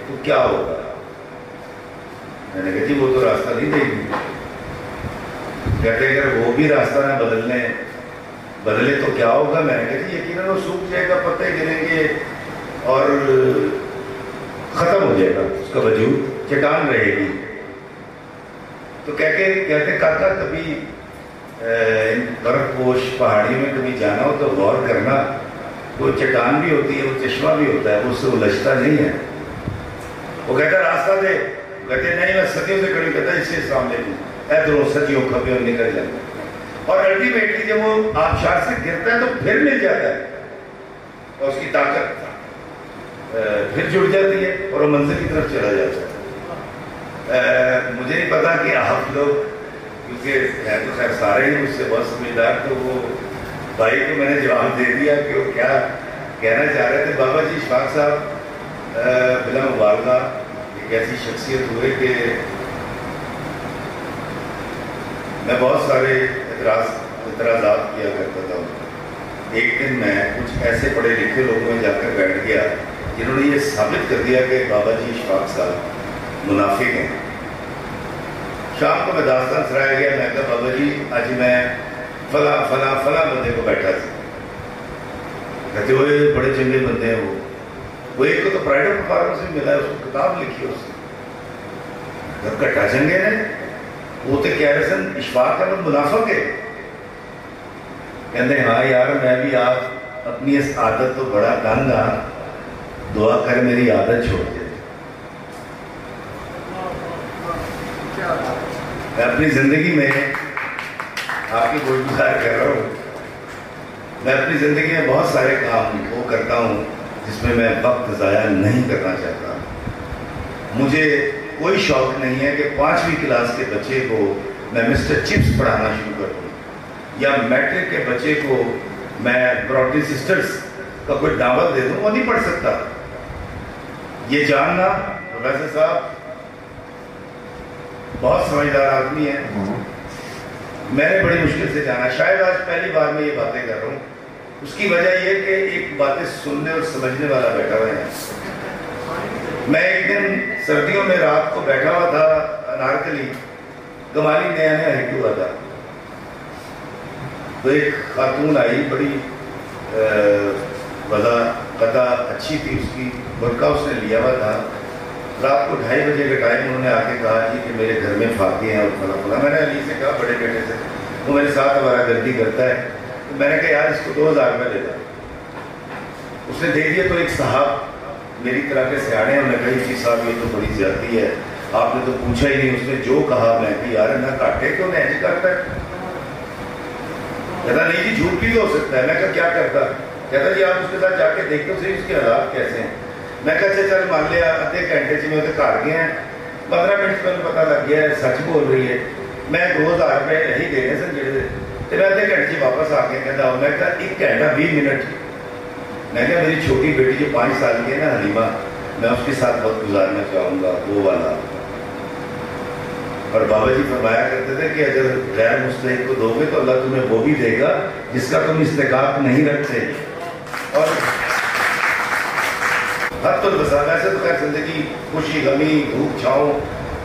تو کیا ہوگا؟ میں نے کہا جی وہ تو راستہ نہیں دے گی. کہتے اگر وہ بھی راستہ نہ بدلے تو کیا ہوگا؟ میں نے کہا جی یقیناً وہ سوکھ جائے گا, پتے گریں گے اور ختم ہو جائے گا اس کا وجود, چٹان رہے گی. تو کہتے کاکا کبھی برف پوش پہاڑی میں کبھی جانا ہو تو غور کرنا, وہ چٹان بھی ہوتی ہے, وہ چشمہ بھی ہوتا ہے, وہ اس سے الجھتا نہیں ہے. وہ کہتا راستہ دے, کہتے نہیں میں صدیوں سے کھڑی, کہتا اس سے سامنے ادھروں صدیوں کھبیوں نکل جاتا ہے. اور الٹیمیٹلی جب وہ آبشار سے گرتا ہے تو پھر مل جاتا ہے اور اس کی طاقت پھر جڑ جاتی ہے اور وہ منزل کی طرف چلا جاتا ہے. مجھے نہیں پتا کہ آپ لوگ, کیونکہ ہے تو خیر سارے ہی مجھ سے بہت سمجھدار, تو وہ بھائی کو میں نے جواب دے دیا کہ وہ کیا کہنا چاہ رہے تھے. بابا جی اشفاق صاحب بلا مبالغہ ایک ایسی شخصیت ہوئے کہ میں بہت سارے اعتراضات کیا کرتا تھا. ایک دن میں کچھ ایسے پڑھے لکھے لوگوں میں جا کر بیٹھ گیا جنہوں نے یہ ثابت کر دیا کہ بابا جی اشفاق صاحب منافق ہیں. شام کو میں داستان سرایا گیا, میں کہا بابا جی آج میں فلاں فلاں فلاں بندے کو بیٹھا تھا. کہتے ہوئے بڑے چنگے بندے ہیں وہ ایک کو تو پرائڈ آف پرفارمنس میں ملا ہے, اس کو کتاب لکھی اس نے, جب کٹا چنگے نے وہ تو کہہ رہے سن اشفاق کا منافق ہے. کہتے ہاں یار میں بھی آپ اپنی اس عادت تو بڑا تنگ ہاں, دعا کر میری عادت چھوڑ دے. میں اپنی زندگی میں آپ کی گوش گزار کر رہا ہوں. میں اپنی زندگی میں بہت سارے کام وہ کرتا ہوں جس میں وقت ضائع نہیں کرنا چاہتا. مجھے کوئی شوق نہیں ہے کہ 5ویں کلاس کے بچے کو میں مسٹر چپس پڑھانا شروع کر دوں یا میٹرک کے بچے کو میں براڈی سسٹرز کا کوئی ناول دے دوں. وہ نہیں پڑھ سکتا. یہ جاننا پروفیسر صاحب بہت سمجھدار آدمی ہے, میں نے بڑی مشکل سے جانا. شاید آج پہلی بار میں یہ باتیں کر رہا ہوں. اس کی وجہ یہ کہ ایک باتیں سننے اور سمجھنے والا بیٹھا ہوا ہے. میں ایک دن سردیوں میں رات کو بیٹھا ہوا تھا انارکلی, گمالی نیا نیا ہٹ ہوا تھا, تو ایک خاتون آئی, بڑی قطع اچھی تھی, اس کی برقع اس نے لیا ہوا تھا. رات کو 2:30 بجے کے ٹائم انہوں نے آ کے کہا جی کہ میرے گھر میں فاقے ہیں اور فلاں فلاں. میں نے علی سے کہا بڑے بیٹے سے, وہ میرے ساتھ ہمارا گردی کرتا ہے, تو میں نے کہا یار اس کو 2000 روپے دیتا. اس نے دے دیا تو ایک صاحب میری طرح کے سیانے ہیں. میں کہا جی صاحب یہ تو بڑی زیادتی ہے, آپ نے تو پوچھا ہی نہیں. اس نے جو کہا میں کہ یار نہ کاٹے کیوں نہیں کرتا ہے. کہتا نہیں جی جھوٹ بھی تو ہو سکتا ہے. میں کہا کیا کرتا. کہتا جی آپ اس کے ساتھ جا کے دیکھتے ہو صحیح اس کے حالات کیسے ہیں. میں کہا اچھا چل مان لیا آدھے گھنٹے سے میں گھر گئے ہیں, 15 منٹ میں پتا لگ گیا ہے سچ بول رہی ہے. میں 2000 روپے یہی دینے سن جڑے تو میں آدھے گھنٹے سے واپس آ کے کہتا ہوں. میں کہا 1 گھنٹہ 20 منٹ. میں کہا میری چھوٹی بیٹی جو 5 سال کی ہے نا حلیمہ, میں اس کے ساتھ وقت گزارنا چاہوں گا وہ والا. اور بابا جی فرمایا کرتے تھے کہ اگر غیر مستحق کو دو گے تو اللہ تمہیں وہ بھی دے گا جس کا تم استحقاق نہیں رکھتے. اور حد البسا ویسے تو خیر زندگی خوشی غمی دھوپ چھاؤں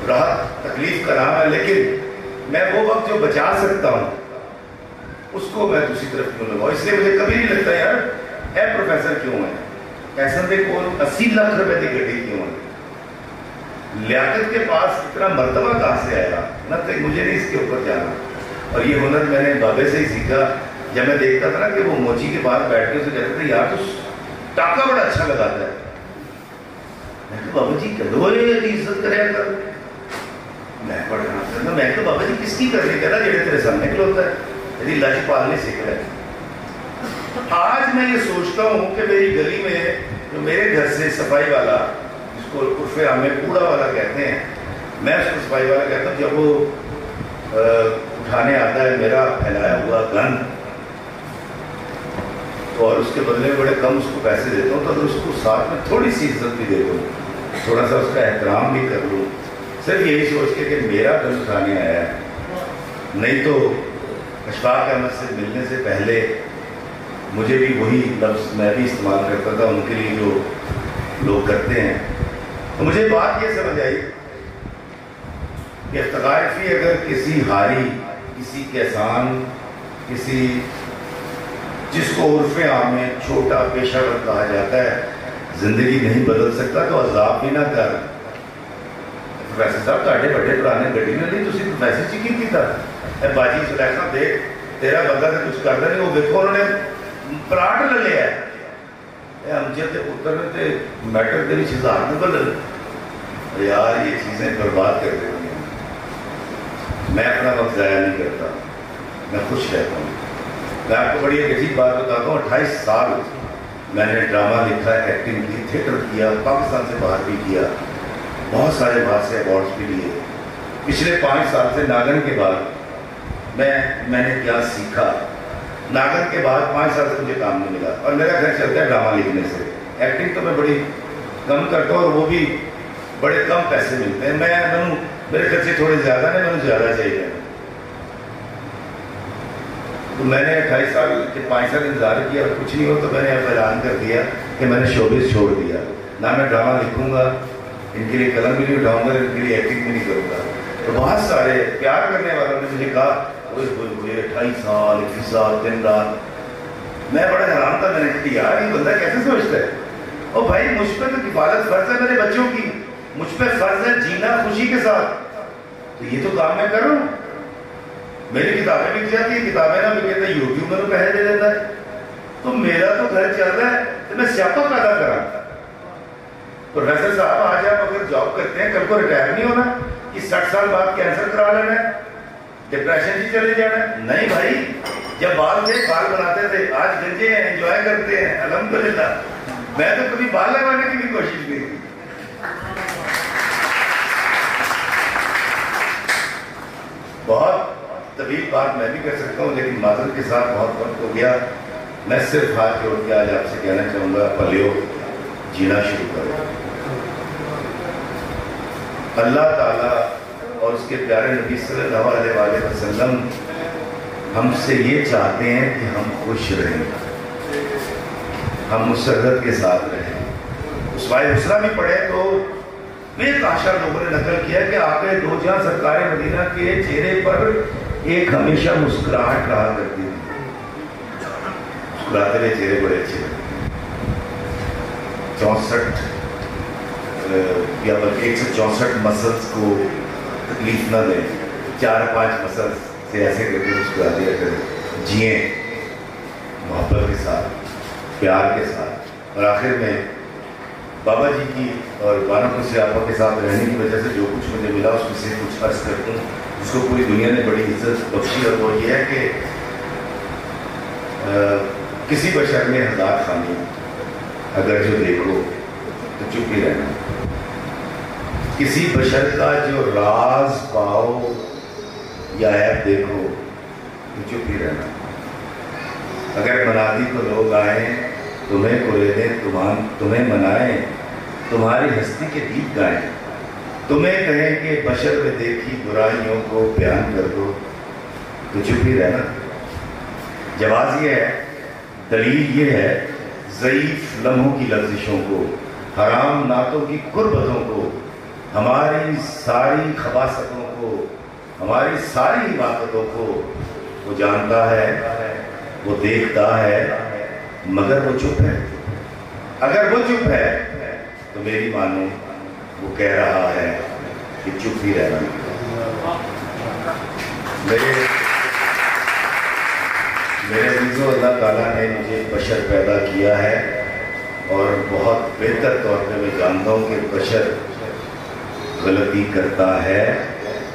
راحت تکلیف کا نام ہے, لیکن میں وہ وقت جو بچا سکتا ہوں اس کو میں دوسری طرف کیوں لگاؤں. اس لیے مجھے کبھی نہیں لگتا یار اے پروفیسر کیوں ہے, احسن دے کو 80 لاکھ روپے کی گڈی کیوں ہے. لیاقت کے پاس اتنا مرتبہ کہاں سے آیا نہ تو مجھے نہیں اس کے اوپر جانا. اور یہ ہنر میں نے بابے سے ہی سیکھا. جب میں دیکھتا تھا نا کہ وہ موچی کے پاس بیٹھ کے اسے کہتے تھے یار تو ٹاکا بڑا اچھا لگاتا ہے. میں کہ بابا جی کدو عزت کرے کر. میں پڑھ رہا تھا میں کہ بابا جی کس کی کر رہی کہنا جڑے تیرے سامنے کھلوتا ہے یعنی لج پالنے سیکھ رہا ہے. آج میں یہ سوچتا ہوں کہ میری گلی میں جو میرے گھر سے صفائی والا جس کو عرف عام میں کوڑا والا کہتے ہیں, میں اس کو صفائی والا کہتا ہوں. جب وہ اٹھانے آتا ہے میرا پھیلایا ہوا گند اور اس کے بدلے میں بڑے کم اس کو پیسے دیتا ہوں, تو اگر اس کو ساتھ میں تھوڑی سی عزت بھی دے دوں, تھوڑا سا اس کا احترام بھی کر لوں, صرف یہی سوچ کے کہ میرا گند اٹھانے آیا ہے. نہیں تو اشفاق احمد سے ملنے سے پہلے مجھے بھی وہی لفظ میں بھی استعمال کرتا تھا ان کے لیے جو لوگ کرتے ہیں. تو مجھے بات یہ سمجھ آئی کہ افتخار فی اگر کسی حاری, کسی کسان, کسی جس کو عرف عام میں چھوٹا پیشہ ور کہا جاتا ہے زندگی نہیں بدل سکتا تو عذاب بھی نہ کر. پروفیسر صاحب تاڑے بڑے پرانے گڈی نے نہیں تسی پروفیسر جی کی کیتا اے باجی سلیکھا دیکھ تیرا بندہ تو کچھ کرتا نہیں. وہ دیکھو انہوں نے پلاٹ لے لیا ہے امجد کے پتر نے تے میٹر کے لیے 1000 نے بدل. یار یہ چیزیں برباد کر دیتی ہیں. میں اپنا وقت ضائع نہیں کرتا, میں خوش رہتا ہوں. میں آپ کو بڑی ایک عجیب بات بتاتا ہوں. 28 سال میں نے ڈرامہ لکھا, ایکٹنگ کی, تھیٹر کیا, پاکستان سے باہر بھی کیا, بہت سارے باہر سے ایوارڈس بھی لیے. پچھلے 5 سال سے ناگن کے بعد میں نے کیا سیکھا. ناگن کے بعد 5 سال سے مجھے کام نہیں ملا اور میرا گھر چلتا ہے ڈرامہ لکھنے سے. ایکٹنگ تو میں بڑی کم کرتا ہوں اور وہ بھی بڑے کم پیسے ملتے ہیں. میرے خرچے تھوڑے زیادہ ہیں, مجھے زیادہ چاہیے. تو میں نے 28 سال کے 5 سال انتظار کیا اور کچھ نہیں ہو تو میں نے اب اعلان کر دیا کہ میں نے شوبز چھوڑ دیا. نہ میں ڈرامہ لکھوں گا, ان کے لیے قلم بھی نہیں اٹھاؤں گا, ان کے لیے ایکٹنگ بھی نہیں کروں گا. تو بہت سارے پیار کرنے والوں نے مجھے کہا 28 سال 21 سال 3 رات. میں بڑا حیران تھا. میں نے کہا یار یہ بندہ کیسے سوچتا ہے. اور بھائی مجھ پہ تو کفالت فرض ہے میرے بچوں کی, مجھ پہ فرض ہے جینا خوشی کے ساتھ. تو یہ تو کام میں کر رہا ہوں. میری کتابیں بک جاتی ہیں, کتابیں نہ بکے تو یوٹیوب میں پیسے دے دیتا ہے. تو میرا تو گھر چل رہا ہے تو میں سیاپا پیدا کرا. پروفیسر صاحب آج آپ اگر جاب کرتے ہیں کل کو ریٹائر نہیں ہونا کہ 60 سال بعد کینسر کرا لینا ہے, ڈپریشن سے چلے جانا ہے. نہیں بھائی, جب بال تھے بال بناتے تھے, آج گنجے ہیں انجوائے کرتے ہیں الحمدللہ. میں تو کبھی بال لگانے کی بھی کوشش نہیں کی. بہت طویل بات میں بھی کر سکتا ہوں لیکن معذرت کے ساتھ بہت وقت ہو گیا. میں صرف ہاتھ جوڑ کے آج آپ سے کہنا چاہوں گا پلیو جینا شروع کرو. اللہ تعالیٰ اور اس کے پیارے نبی صلی اللہ علیہ وآلہ وسلم ہم سے یہ چاہتے ہیں کہ ہم خوش رہیں, ہم مسرت کے ساتھ رہیں. اسماعیل حسنہ بھی پڑھے تو میں تاشا لوگوں نے نقل کیا کہ آقا دو جہاں سرکار مدینہ کے چہرے پر ایک ہمیشہ مسکراہٹ رہا کرتی تھی. مسکراتے ہوئے چہرے بڑے اچھے لگتے. 64 یا بلکہ 164 مسلس کو تکلیف نہ دیں. 4-5 مسلس سے ایسے کر کے مسکرا دیا کریں. جئیں محبت کے ساتھ, پیار کے ساتھ. اور آخر میں بابا جی کی اور بانو قدسی آپا کے ساتھ رہنے کی وجہ سے جو کچھ مجھے ملا اس میں سے کچھ عرض کرتا ہوں جس کو پوری دنیا نے بڑی عزت بخشی، اور وہ یہ ہے کہ کسی بشر میں ہزار خامی اگر جو دیکھو تو چپ ہی رہنا، کسی بشر کا جو راز پاؤ یا عیب دیکھو تو چپ ہی رہنا، اگر منادی کو لوگ آئیں تمہیں قریدیں تمہیں منائیں، تمہاری ہستی کے گیت گائیں، تمہیں کہیں کہ بشر میں دیکھی برائیوں کو بیان کر دو تو چپ ہی رہنا۔ جواز یہ ہے، دلیل یہ ہے، ضعیف لمحوں کی لغزشوں کو، حرام نعتوں کی قربتوں کو، ہماری ساری خباثتوں کو، ہماری ساری حماقتوں کو وہ جانتا ہے، وہ دیکھتا ہے، مگر وہ چپ ہے۔ اگر وہ چپ ہے تو میری مانو وہ کہہ رہا ہے کہ چپ ہی رہنا۔ میرے عزیزو، اللہ تعالیٰ نے مجھے بشر پیدا کیا ہے اور بہت بہتر طور پہ میں جانتا ہوں کہ بشر غلطی کرتا ہے،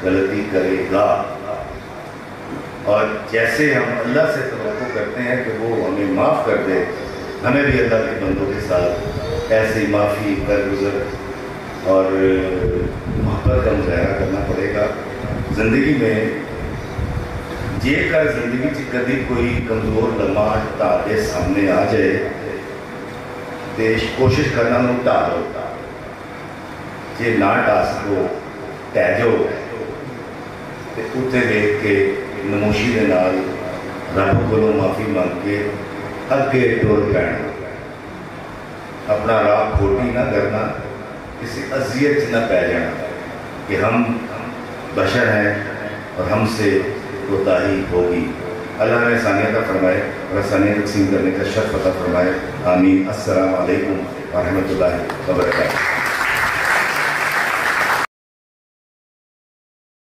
غلطی کرے گا، اور جیسے ہم اللہ سے توقع کرتے ہیں کہ وہ ہمیں معاف کر دے، ہمیں بھی اللہ کے بندوں کے ساتھ ایسی معافی درگزر اور محبت کا مظاہرہ کرنا پڑے گا۔ زندگی میں یہ کر زندگی چ کدی کوئی کمزور لمحہ تاڑے سامنے آ جائے تو کوشش کرنا انہوں ٹالو، جی نہ ٹا سکو ٹہ جاؤ تے اتنے دیکھ کے نموشی دے نال رب کو معافی مانگ کے اگے ٹور پینا، اپنا راہ کھوٹی نہ کرنا، کسی اذیت نہ پی جانا کہ ہم بشر ہیں اور ہم سے کوتاہی ہوگی۔ اللہ نے آسانیت عطا فرمائے اور آسانیت تقسیم کرنے کا شرف عطا فرمائے، آمین۔ السلام علیکم ورحمۃ اللہ وبرکاتہ۔